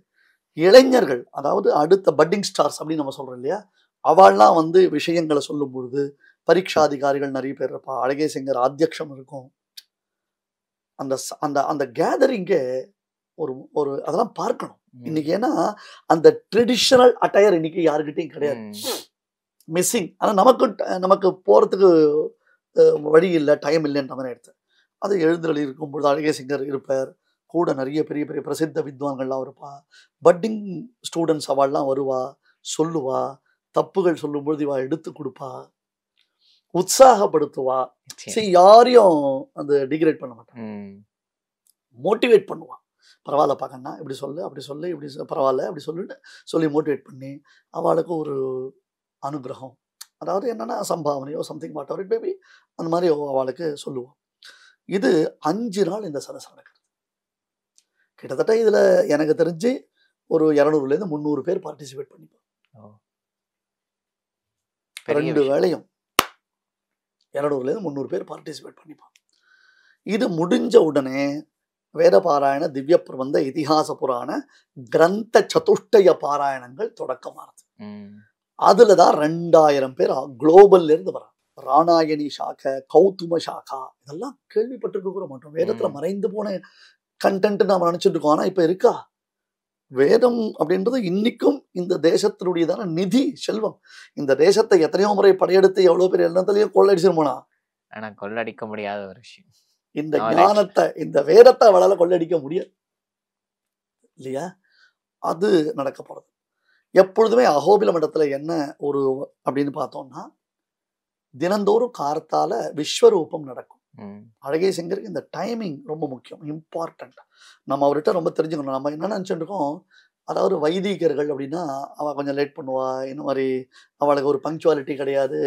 இளைஞர்கள், அதாவது அடுத்த பட்டிங் ஸ்டார்ஸ் அப்படின்னு நம்ம சொல்றோம் இல்லையா, அவள்லாம் வந்து விஷயங்களை சொல்லும் பொழுது பரீட்சா அதிகாரிகள் நிறைய பேர் இருப்பா, அழகே சிங்கர் ஆத்தியக்ஷம் இருக்கும். அந்த அந்த அந்த கேதரிங்கே ஒரு ஒரு அதெல்லாம் பார்க்கணும் இன்னைக்கு. ஏன்னா அந்த ட்ரெடிஷனல் அட்டையர் இன்னைக்கு யாருக்கிட்டையும் கிடையாது, மிஸ்ஸிங். ஆனா நமக்கு போறதுக்கு வழி இல்லை, டைம் இல்லைன்ற மாதிரி எடுத்து அது எழுந்தருளி இருக்கும்பொழுது அழகே சிங்கர் இருப்பார், கூட நிறைய பெரிய பெரிய பிரசித்த வித்வான்கள்லாம் இருப்பா, பட்டிங் ஸ்டூடெண்ட்ஸ் அவள்லாம் வருவா, சொல்லுவா, தப்புகள் சொல்லும்பொழுது இவா எடுத்து கொடுப்பா, உற்சாகப்படுத்துவா. சரி, யாரையும் அந்த டிகிரேட் பண்ண மாட்டான், மோட்டிவேட் பண்ணுவா. பரவாயில்ல பார்க்கண்ணா, இப்படி சொல்லு, அப்படி சொல்லு, இப்படி பரவாயில்ல அப்படி சொல்லுன்னு சொல்லி மோட்டிவேட் பண்ணி அவளுக்கு ஒரு அனுகிரகம், அதாவது என்னன்னா சம்பாவனையோ something whatever it maybe, அந்த மாதிரி அவளுக்கு சொல்லுவோம். இது 5 நாள் இந்த சதஸ் நடக்கிறது. கிட்டத்தட்ட இதுல எனக்கு தெரிஞ்சு ஒரு 200லேருந்து 300 பேர் பார்ட்டிசிபேட் பண்ணிப்போம். 2 வேளையும் 200லேருந்து 300 பேர் பார்ட்டிசிபேட் பண்ணிப்போம். இது முடிஞ்ச உடனே வேத பாராயண, திவ்ய பிரபந்த, இதிகாச புராண, கிரந்த சதுஷ்டய பாராயணங்கள் தொடக்கமானது. அதுலதான் 2000 பேர் குளோபல்ல இருந்து வராங்க. ராணாயணி சாக்கை, கௌதும சாக்கா, இதெல்லாம் கேள்விப்பட்டிருக்க கூட மாட்டோம். வேதத்துல மறைந்து போன கண்டென்ட் நாம நினைச்சிட்டு இருக்கோம். ஆனா இப்ப இருக்கா? வேதம் அப்படின்றது இன்னைக்கும் இந்த தேசத்தினுடையதான நிதி, செல்வம். இந்த தேசத்தை எத்தனையோ முறை படையெடுத்து எவ்வளவு பேர் எல்லாத்துலயும் கொள்ளடிச்சிருமோனா, ஆனா கொள்ளடிக்க முடியாத ஒரு விஷயம். இந்த ஞானத்தை, இந்த வேதத்தை அவளால கொள்ளடிக்க முடியாது இல்லையா? அது நடக்க போறது. எப்பொழுதுமே அகோபில மண்டத்துல என்ன ஒரு அப்படின்னு பார்த்தோம்னா, தினந்தோறும் கார்த்தால விஸ்வரூபம் நடக்கும். அழகே சிங்கருக்கு இந்த டைமிங் ரொம்ப முக்கியம், இம்பார்ட்டன்ட். நம்ம அவர்கிட்ட ரொம்ப தெரிஞ்சுக்கணும். நம்ம என்ன நினைச்சுட்டு இருக்கோம், அதாவது வைதிகர்கள் அப்படின்னா அவள் கொஞ்சம் லேட் பண்ணுவா, இந்த மாதிரி அவளுக்கு ஒரு பங்க்சுவாலிட்டி கிடையாது,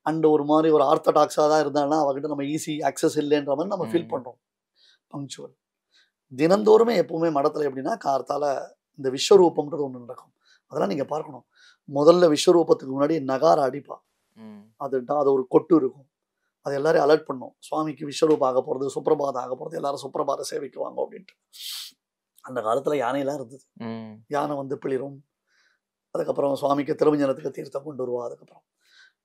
அண்ட் ஒரு மாதிரி ஒரு ஆர்த்தடாக்ஸாக தான் இருந்தாலும் அவகிட்ட நம்ம ஈஸி ஆக்சஸ் இல்லைன்ற மாதிரி நம்ம ஃபீல் பண்ணுறோம். பங்க்சுவல் தினந்தோறுமே எப்பவுமே மடத்தில் எப்படின்னா கார்த்தால இந்த விஸ்வரூபம்ன்றது ஒன்று நடக்கும். அதெல்லாம் நீங்கள் பார்க்கணும். முதல்ல விஸ்வரூபத்துக்கு முன்னாடி நகார அடிப்பா, அது ஒரு கொட்டு இருக்கும், அது எல்லாரையும் அலர்ட் பண்ணும். சுவாமிக்கு விஸ்வரூபம் ஆக போகிறது, சுப்பிரபாதம் ஆக போகிறது, எல்லாரும் சுப்பிரபாத சேவைக்கு வாங்க அப்படின்ட்டு. அந்த காலத்தில் யானையெல்லாம் இருந்தது, யானை வந்து பிளிரும். அதுக்கப்புறம் சுவாமிக்கு திருமஞ்சனத்துக்கு தீர்த்தம் கொண்டு வருவா. அதுக்கப்புறம்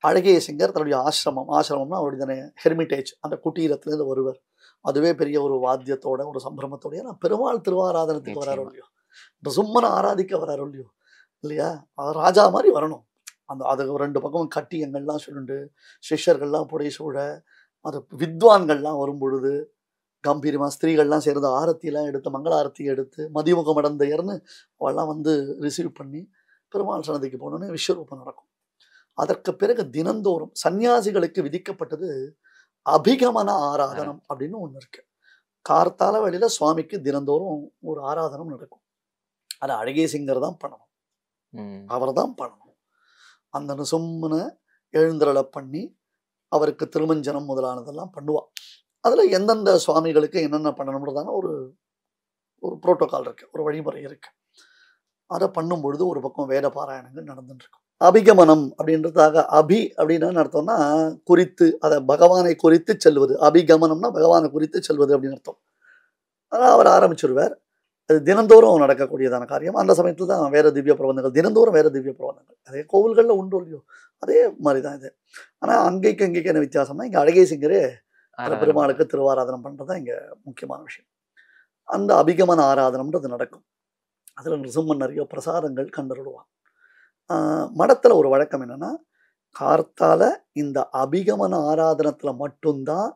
அழகிய சிங்கர் தன்னுடைய ஆசிரமம்னா அவருடைய ஹெர்மிட்டேஜ், அந்த குட்டீரத்துலேருந்து வருவர். அதுவே பெரிய ஒரு வாத்தியத்தோட ஒரு சம்பிரமத்தோட, ஏன்னா பெருமாள் திருவாராதனத்துக்கு வராரோ இல்லையோ, சும்மனை ஆராதிக்க வராரோ இல்லையோ இல்லையா, ராஜா மாதிரி வரணும். அதுக்கு 2 பக்கம் கட்டியங்கள்லாம் சொல்லிட்டு சிஷ்யர்கள்லாம் புடை சூழ, அது வித்வான்கள்லாம் வரும் பொழுது கம்பீரமா ஸ்திரீகள்லாம் சேர்ந்து ஆரத்தியெல்லாம் எடுத்து, மங்கள ஆரத்தி எடுத்து, மதிமுகம் அடந்தையர்னு அவெல்லாம் வந்து ரிசீவ் பண்ணி பெருமாள் சன்னதிக்கு போனோன்னே விஸ்வரூபம் நடக்கும். அதற்கு பிறகு தினந்தோறும் சன்னியாசிகளுக்கு விதிக்கப்பட்டது அபிகமன ஆராதனம் அப்படின்னு ஒண்ணு இருக்கு. கார்த்தால வழியில சுவாமிக்கு தினந்தோறும் ஒரு ஆராதனம் நடக்கும். அது அழகிய சிங்கர் தான் பண்ணணும், அவர் தான் பண்ணணும். அந்த நிசும்மனை எழுந்தருளை பண்ணி அவருக்கு திருமஞ்சனம் முதலானதெல்லாம் பண்ணுவா. அதுல எந்தெந்த சுவாமிகளுக்கு என்னென்ன பண்ணணும்ன்றதான ஒரு புரோட்டோகால் இருக்கு, ஒரு வழிமுறை இருக்கு. அதை பண்ணும் பொழுது ஒரு பக்கம் வேத பாராயணங்கள் நடந்துட்டு இருக்கும். அபிகமனம் அப்படின்றதாக, அபி அப்படின்னு அர்த்தம்னா குறித்து, அதை பகவானை குறித்து செல்வது. அபிகமனம்னா பகவானை குறித்து செல்வது அப்படின்னு அர்த்தம். அதனால் அவர் ஆரம்பிச்சிருவார். அது தினந்தோறும் நடக்கக்கூடியதான காரியம். அந்த சமயத்தில் தான் வேற திவ்ய பிரபந்தங்கள், தினந்தோறும் வேற திவ்ய பிரபந்தங்கள். அதே கோவில்களில் உண்டு இல்லையோ, அதே மாதிரி தான் இது. ஆனால் அங்கேக்கு அங்கேக்கு என்ன வித்தியாசம்னா, இங்கே அழகே சிங்கரே பெருமாளுக்கு திருவாராதனம் பண்ணுறது தான் இங்கே முக்கியமான விஷயம். அந்த அபிகமன ஆராதனம்ன்றது நடக்கும். அதில் நிருசிம்மன் நிறைய பிரசாதங்கள் கண்டருடுவான். மடத்தில் ஒரு வழக்கம் என்னன்னா, கார்த்தால இந்த அபிகமன ஆராதனத்தில் மட்டும்தான்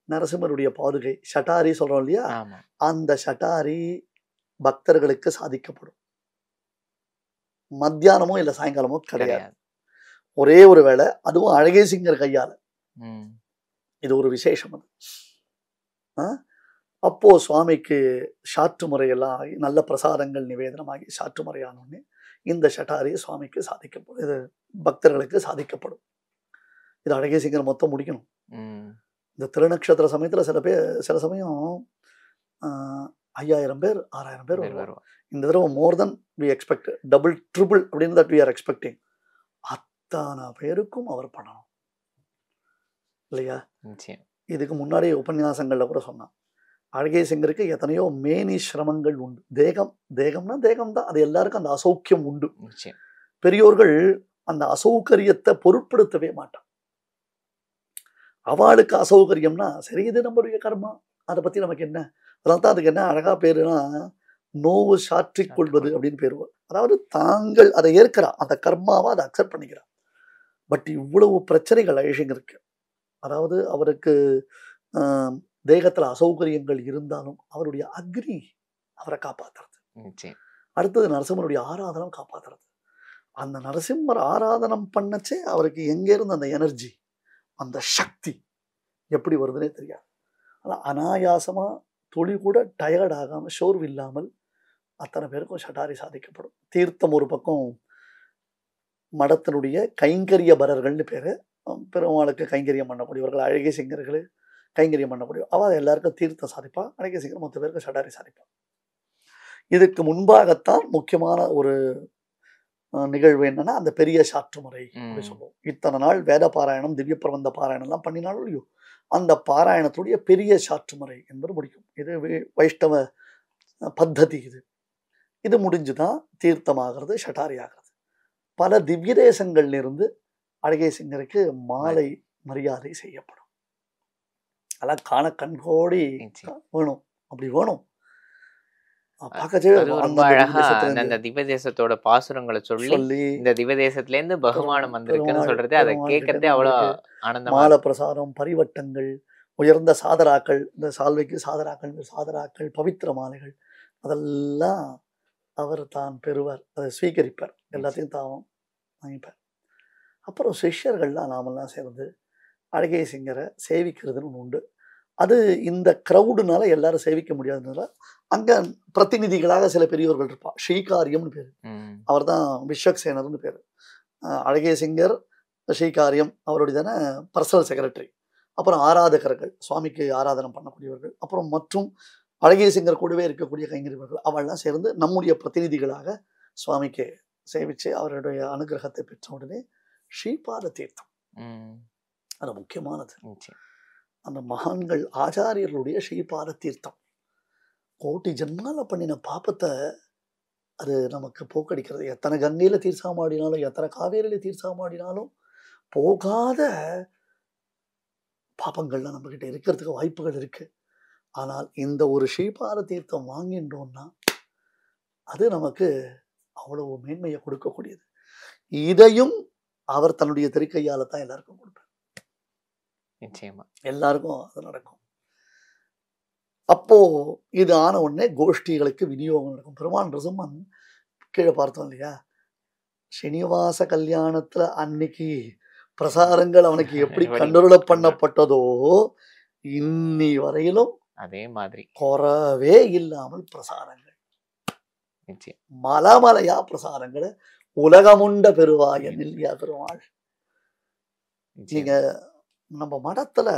நரசிம்மருடைய பாதுகை, ஷட்டாரி சொல்றோம் இல்லையா, அந்த ஷட்டாரி பக்தர்களுக்கு சாதிக்கப்படும். மத்தியானமோ இல்லை சாயங்காலமோ கிடையாது. ஒரே ஒரு வேளை, அதுவும் அழகேசிங்கர் கையால. ம். இது ஒரு விசேஷம் அது. அப்போ சுவாமிக்கு சாற்று முறையெல்லாம் ஆகி நல்ல பிரசாதங்கள் நிவேதனமாகி சாற்று முறையான உடனே இந்த ஷட்டாரி சுவாமிக்கு சாதிக்கப்படும். இது பக்தர்களுக்கு சாதிக்கப்படும். இது அழகேசிங்கர் மொத்தம் முடிக்கணும். இந்த திருநக்ஷத்திர சமயத்துல சில சமயம் 5000 பேர் 6000 பேர் வருவாங்க. இந்த தடவை more than we expect, double triple அப்படின்னு தட் வி ஆர் எக்ஸ்பெக்டிங். அத்தனை பேருக்கும் அவர் பண்ணணும் இல்லையா? இதுக்கு முன்னாடி உபன்யாசங்கள்ல கூட சொன்னான், அழகேசிங்கருக்கு எத்தனையோ மேனி சிரமங்கள் உண்டு. தேகம்னா தேகம் தான், அது எல்லாருக்கும் அந்த அசௌக்கியம் உண்டு. பெரியோர்கள் அந்த அசௌகரியத்தை பொருட்படுத்தவே மாட்டான். அவளுக்கு அசௌகரியம்னா சரி, இது நம்மளுடைய கர்மா, அதை பத்தி நமக்கு என்ன. அதனால தான் அதுக்கு என்ன அழகா பேருனா நோவு சாற்றிக் கொள்வது அப்படின்னு பேரு. அதாவது தாங்கள் அதை ஏற்கிறா, அந்த கர்மாவை அதை அக்செப்ட் பண்ணிக்கிறா. பட் இவ்வளவு பிரச்சனைகள் அழகேசிங்கருக்கு. அதாவது அவருக்கு தேகத்துல அசௌகரியங்கள் இருந்தாலும் அவருடைய அக்னி அவரை காப்பாத்துறது. அடுத்தது நரசிம்மருடைய ஆராதனம் காப்பாத்துறது. அந்த நரசிம்மர் ஆராதனம் பண்ணச்சே அவருக்கு எங்க இருந்து அந்த எனர்ஜி, அந்த சக்தி எப்படி வருதுன்னே தெரியாது. ஆனால் அனாயாசமா துளி கூட டயர்ட் ஆகாம சோர்வு இல்லாமல் அத்தனை பேருக்கும் ஷட்டாரி சாதிக்கப்படும். தீர்த்தம் ஒரு பக்கம், மடத்தினுடைய கைங்கரியபரர்கள்னு பேரு, பெருமாளுக்கு கைங்கரியம் பண்ணக்கூடியவர்கள், அழகேசிங்கர்கள் கைங்கரியம் பண்ணக்கூடிய அவ எல்லாருக்கும் தீர்த்தம் சாதிப்பா. அழகேசிங்கர் மொத்த பேருக்கு ஷட்டாரி சாதிப்பா. இதுக்கு முன்பாகத்தான் முக்கியமான ஒரு நிகழ்வு என்னன்னா அந்த பெரிய சாற்று முறை அப்படி சொல்லுவோம். இத்தனை நாள் வேத பாராயணம், திவ்ய பிரபந்த பாராயணம் எல்லாம் பண்ணினாலும் இல்லையோ, அந்த பாராயணத்துடைய பெரிய சாற்று முறை என்பது முடிக்கும். இது வைஷ்ணவ பத்ததி. இது முடிஞ்சுதான் தீர்த்தமாகிறது, ஷட்டாரி ஆகிறது. பல திவ்ய தேசங்கள்ல இருந்து அழகேசிங்கருக்கு மாலை மரியாதை செய்யப்படும். அதெல்லாம் காண கண்கோடி வேணும், அப்படி வேணும். அந்த திவ்ய தேசத்தோட பாசுரங்களை சொல்லி இந்த திவ்ய தேசத்துல இருந்து பகவானம் வந்திருக்குன்னு சொல்றது, அதை கேட்கறதே அவ்வளவு ஆனந்தமா. மாலை பிரசாரம், பரிவட்டங்கள், உயர்ந்த சாதராக்கள், இந்த சால்வைக்கு சாதராக்கள், பவித்திர மாலைகள், அதெல்லாம் அவர் தான் பெறுவார், அதை ஸ்வீகரிப்பார், எல்லாத்தையும் தாவும் வாங்கிப்பார். அப்புறம் சிஷ்யர்கள்லாம் நாமெல்லாம் சேர்ந்து அழகேசிங்கரை சேவிக்கிறதுன்னு ஒன்று உண்டு. அது இந்த க்ரௌடுனால எல்லாரும் சேவிக்க முடியாதுனால அங்க பிரதிநிதிகளாக சில பெரியவர்கள் இருப்பா. ஸ்ரீகாரியம்னு பேரு, அவர் தான் விஸ்வக்சேனர்னு பேரு. அழகேசிங்கர், ஸ்ரீகாரியம் அவருடைய தானே பர்சனல் செக்ரட்டரி. அப்புறம் ஆராதகர்கள், சுவாமிக்கு ஆராதனம் பண்ணக்கூடியவர்கள், அப்புறம் மற்றும் அழகேசிங்கர் கூடவே இருக்கக்கூடிய கைங்கரிவர்கள், அவள்லாம் சேர்ந்து நம்முடைய பிரதிநிதிகளாக சுவாமிக்கு சேவிச்சு அவருடைய அனுகிரகத்தை பெற்ற உடனே ஸ்ரீபாத தீர்த்தம் அது முக்கியமானது. அந்த மகான்கள் ஆச்சாரியர்களுடைய ஸ்ரீபாத தீர்த்தம் கோட்டி ஜன்மால பண்ணின பாப்பத்தை அது நமக்கு போக்கடிக்கிறது. எத்தனை கங்கையில தீர்த்தாமாடினாலும், எத்தனை காவேரியில தீர்த்தாமாடினாலும் போகாத பாப்பங்கள்லாம் நம்ம கிட்ட இருக்கிறதுக்கு வாய்ப்புகள் இருக்கு. ஆனால் இந்த ஒரு ஸ்ரீபாத தீர்த்தம் வாங்கின்றோம்னா அது நமக்கு அவ்வளவு மேன்மையை கொடுக்கக்கூடியது. இதையும் அவர் தன்னுடைய திருக்கையால தான் எல்லாருக்கும் கொடுப்பார். நிச்சயமா எல்லாருக்கும் அது நடக்கும். அப்போ இது ஆன உடனே கோஷ்டிகளுக்கு விநியோகம் நடக்கும். பெருமான் நரசிம்மன் கீழே பார்த்தோம் இல்லையா, ஸ்ரீனிவாச கல்யாணத்துல அன்னைக்கு பிரசாரங்கள் அவனுக்கு எப்படி கண்டுருள பண்ணப்பட்டதோ இன்னி வரையிலும் அதே மாதிரி குறவே இல்லாமல் பிரசாரங்கள், மலமலையா பிரசாரங்களை உலகமுண்ட பெருவாயன் இல்லையா பெருமாள். நீங்க நம்ம மடத்துல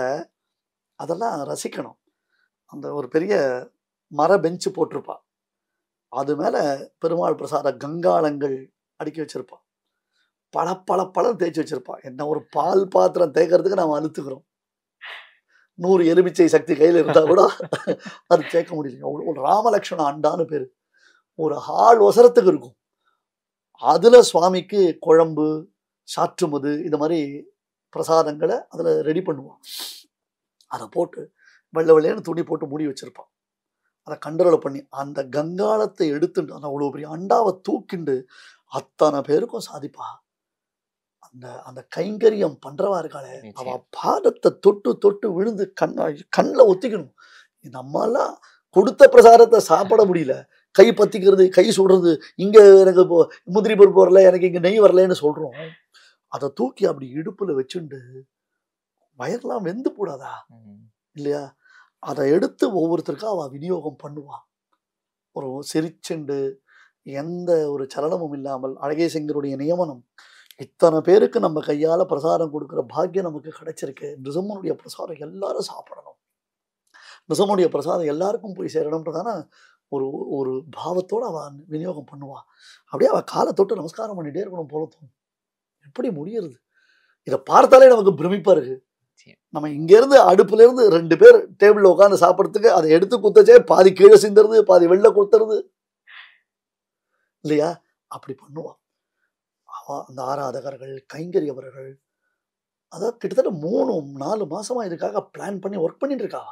அதெல்லாம் ரசிக்கணும். அந்த ஒரு பெரிய மர பெஞ்சு போட்டிருப்பா, அது மேல பெருமாள் பிரசாத கங்காளங்கள் அடுக்கி வச்சிருப்பா, பல தேய்ச்சி வச்சிருப்பா. என்ன ஒரு பால் பாத்திரம் தேய்க்கிறதுக்கு நாம அழுத்துக்கிறோம். 100 எலுமிச்சை சக்தி கையில இருந்தா கூட அது தேய்க்க முடியல. ஒரு ராமலட்சுமண அண்டான்னு பேரு, ஒரு ஹால் ஒசரத்துக்கு இருக்கும். அதுல சுவாமிக்கு குழம்பு, சாற்றுமது, இந்த மாதிரி பிரசாதங்களை அதுல ரெடி பண்ணுவான். அதை போட்டு வெள்ளை வெள்ளையான துணி போட்டு மூடி வச்சிருப்பான். அதை கண்டரோலை பண்ணி அந்த கங்காளத்தை எடுத்துட்டு அந்த அவ்வளவு பெரிய அண்டாவை தூக்கிண்டு அத்தனை பேருக்கும் சாதிப்பா. அந்த அந்த கைங்கரியம் பண்றவா இருக்காளே, அவ பாதத்தை தொட்டு தொட்டு விழுந்து கண்ணில் ஒத்திக்கணும். நம்மெல்லாம் கொடுத்த பிரசாதத்தை சாப்பிட முடியல, கை பத்திக்கிறது, கை சுடுறது, இங்க எனக்கு முந்திரி பருப்பு வரல, எனக்கு இங்க நெய் வரலன்னு சொல்றோம். அதை தூக்கி அப்படி இடுப்புல வச்சுண்டு வயர்லாம் வெந்து போடாதா இல்லையா, அதை எடுத்து ஒவ்வொருத்தருக்கா அவ விநியோகம் பண்ணுவா. ஒரு சிரிச்சுண்டு எந்த ஒரு சலனமும் இல்லாமல் அழகேசிங்கருடைய நியமனம், இத்தனை பேருக்கு நம்ம கையால பிரசாதம் கொடுக்குற பாக்கியம் நமக்கு கிடைச்சிருக்கு. நிருசிம்மனுடைய பிரசாதம் எல்லாரும் சாப்பிடணும், நிருசிம்மனுடைய பிரசாதம் எல்லாருக்கும் போய் சேரணும்ன்றதான ஒரு ஒரு பாவத்தோடு அவள் விநியோகம் பண்ணுவா. அப்படியே அவள் காலை தொட்டு நமஸ்காரம் பண்ணிட்டே இருக்கணும் போல தோணும். எப்படி முடியறது? இதை பார்த்தாலே நமக்கு பிரமிப்பா இருக்கு. நம்ம இங்கேருந்து அடுப்புலேருந்து 2 பேர் டேபிளில் உட்காந்து சாப்பிட்றதுக்கு அதை எடுத்து குத்தச்சே பாதி கீழே சிந்துறது, பாதி வெளில குத்துறது இல்லையா, அப்படி பண்ணுவான். அந்த ஆராதகர்கள் கைங்கரியவர்கள் அதான் கிட்டத்தட்ட 3-4 மாசமா இதுக்காக பிளான் பண்ணி ஒர்க் பண்ணிட்டு இருக்கா.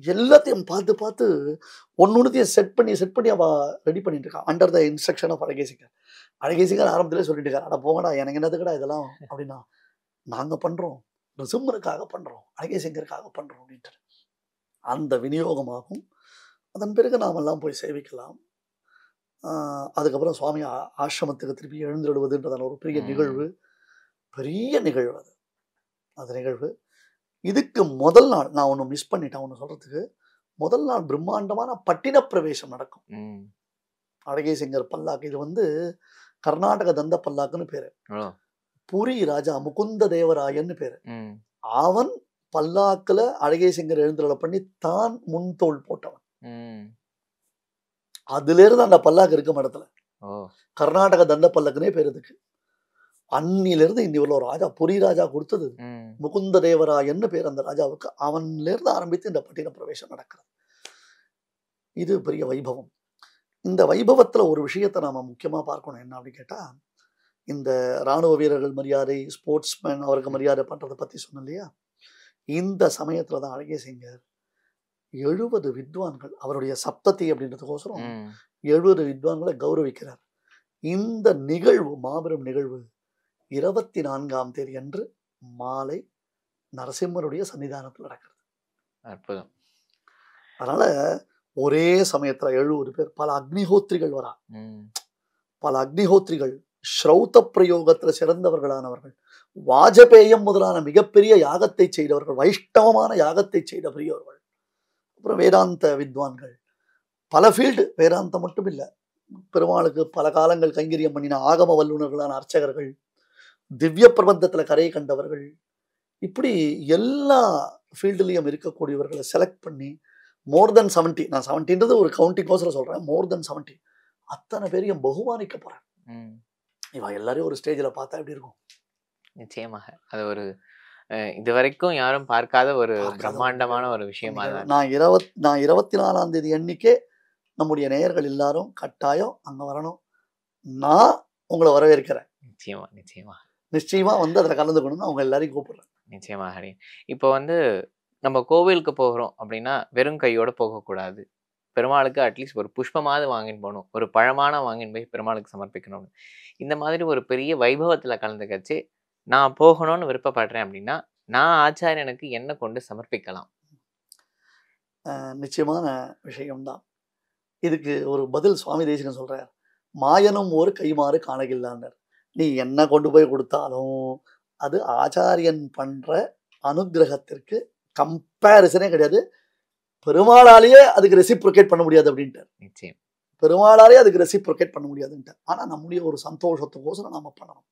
எல்லாத்தையும் பார்த்து பார்த்து ஒன்னொன்னுத்தையும் செட் பண்ணி அவ ரெடி பண்ணிட்டு இருக்கா அண்டர் த இன்ஸ்ட்ரக்ஷன் ஆஃப் அழகேசிங்கர். அழகேசிங்கர் ஆரம்பத்திலே சொல்லிட்டு இருக்காரு, அட போங்கடா எனக்கு என்னதுக்கடா இதெல்லாம் அப்படின்னா, நாங்க பண்றோம், நிருசிம்மனுக்காக பண்றோம், அழகேசிங்கருக்காக பண்றோம் அப்படின்ட்டு அந்த விநியோகமாகும். அதன் பிறகு நாமெல்லாம் போய் சேவிக்கலாம். அதுக்கப்புறம் சுவாமி ஆசிரமத்துக்கு திருப்பி எழுந்துடுவதுன்றதான ஒரு பெரிய நிகழ்வு, பெரிய நிகழ்வு அது நிகழ்வு. இதுக்கு முதல் நாள் நான் ஒன்று மிஸ் பண்ணிட்டேன், ஒன்று சொல்றதுக்கு. முதல் நாள் பிரம்மாண்டமான பட்டின பிரவேசம் நடக்கும். அழகேசிங்கர் பல்லாக்கு, இது கர்நாடக தந்த பல்லாக்குன்னு பேரு. புரி ராஜா முகுந்த தேவராயன்னு பேரு. அவன் பல்லாக்குல அழகேசிங்கர் எழுந்துள்ள பண்ணி தான் முன்தோள் போட்டவன். அதுல இருந்து அந்த பல்லாக்கு இருக்கும் இடத்துல கர்நாடக தண்ட பல்லக்குனே பேர் இதுக்கு. அன்னிலிருந்து இன்னி உள்ள ஒரு ராஜா புரி ராஜா கொடுத்தது முகுந்த தேவராயன்னு பேர் அந்த ராஜாவுக்கு. அவன்ல இருந்து ஆரம்பித்து இந்த பட்டின பிரவேசம் நடக்கிறது. இது பெரிய வைபவம். இந்த வைபவத்துல ஒரு விஷயத்தை நாம முக்கியமா பார்க்கணும். என்ன அப்படின்னு கேட்டா, இந்த இராணுவ வீரர்கள் மரியாதை, ஸ்போர்ட்ஸ்மேன் அவருக்கு மரியாதை பண்றதை பத்தி சொன்னோம் இல்லையா, இந்த சமயத்துலதான் அழகேசிங்கர் 70 வித்வான்கள், அவருடைய சப்ததி அப்படின்றதுக்கோசரம் 70 வித்வான்களை கௌரவிக்கிறார். இந்த நிகழ்வு மாபெரும் நிகழ்வு 24ஆம் தேதி அன்று மாலை நரசிம்மருடைய சன்னிதானத்தில் நடக்கிறது. அற்புதம். அதனால ஒரே சமயத்துல 70 பேர், பல அக்னிஹோத்திரிகள் வரா. பல அக்னிஹோத்திரிகள் ஸ்ரௌத பிரயோகத்துல சிறந்தவர்களானவர்கள், வாஜபேயம் முதலான மிகப்பெரிய யாகத்தை செய்தவர்கள், வைஷ்ணவமான யாகத்தை செய்த பெரியவர்கள், அப்புறம் வேதாந்த வித்வான்கள், பல ஃபீல்டு, வேதாந்தம் மட்டும் இல்லை, பெருமாளுக்கு பல காலங்கள் கைங்கரியம் பண்ணின ஆகம வல்லுநர்களான அர்ச்சகர்கள், திவ்ய பிரபந்தத்துல கரையை கண்டவர்கள், இப்படி எல்லா ஃபீல்டுலையும் இருக்கக்கூடியவர்களை செலக்ட் பண்ணி மோர் தென் 70, நான் 70ன்றது ஒரு கவுண்டிங்கோசரம் சொல்றேன், மோர் தென் 70 அத்தனை பேரையும் பகுமானிக்க போறேன். இவ எல்லாரையும் ஒரு ஸ்டேஜில் பார்த்தா எப்படி இருக்கும்? நிச்சயமாக அது ஒரு இதுவரைக்கும் யாரும் பார்க்காத ஒரு பிரம்மாண்டமான ஒரு விஷயமா. நான் 24ஆம் தேதி அன்னைக்கே நம்முடைய நேயர்கள் எல்லாரும் கட்டாயம் அங்க வரணும். நான் உங்களை வரவேற்கிறேன். நிச்சயமா அதில் கலந்துக்கணும்னு அவங்க எல்லாரையும் கூப்பிடுறேன். நிச்சயமாக. இப்போ நம்ம கோவிலுக்கு போகிறோம் அப்படின்னா வெறும் கையோட போகக்கூடாது. பெருமாளுக்கு அட்லீஸ்ட் ஒரு புஷ்பமாவது வாங்கின்னு போகணும், ஒரு பழமான வாங்கின்னு போய் பெருமாளுக்கு சமர்ப்பிக்கணும். இந்த மாதிரி ஒரு பெரிய வைபவத்துல கலந்துக்கச்சு நான் போகணும்னு விருப்பப்படுறேன் அப்படின்னா நான் ஆச்சாரியனுக்கு என்ன கொண்டு சமர்ப்பிக்கலாம்? நிச்சயமான விஷயம்தான். இதுக்கு ஒரு பதில் சுவாமி தேசிகன் சொல்றார், மாயனும் ஒரு கைமாறு காணகில்லான்னர். நீ என்ன கொண்டு போய் கொடுத்தாலும் அது ஆச்சாரியன் பண்ற அனுகிரகத்திற்கு கம்பேரிசனே கிடையாது. பெருமாளாலேயே அதுக்கு ரெசிப்ரோகேட் பண்ண முடியாது அப்படின்ட்டு. நிச்சயம் பெருமாளாலே அதுக்கு ரெசிப்ரோகேட் பண்ண முடியாதுன்ட்டு. ஆனா நம்முடைய ஒரு சந்தோஷத்துக்கோசரம் நாம பண்ணணும்.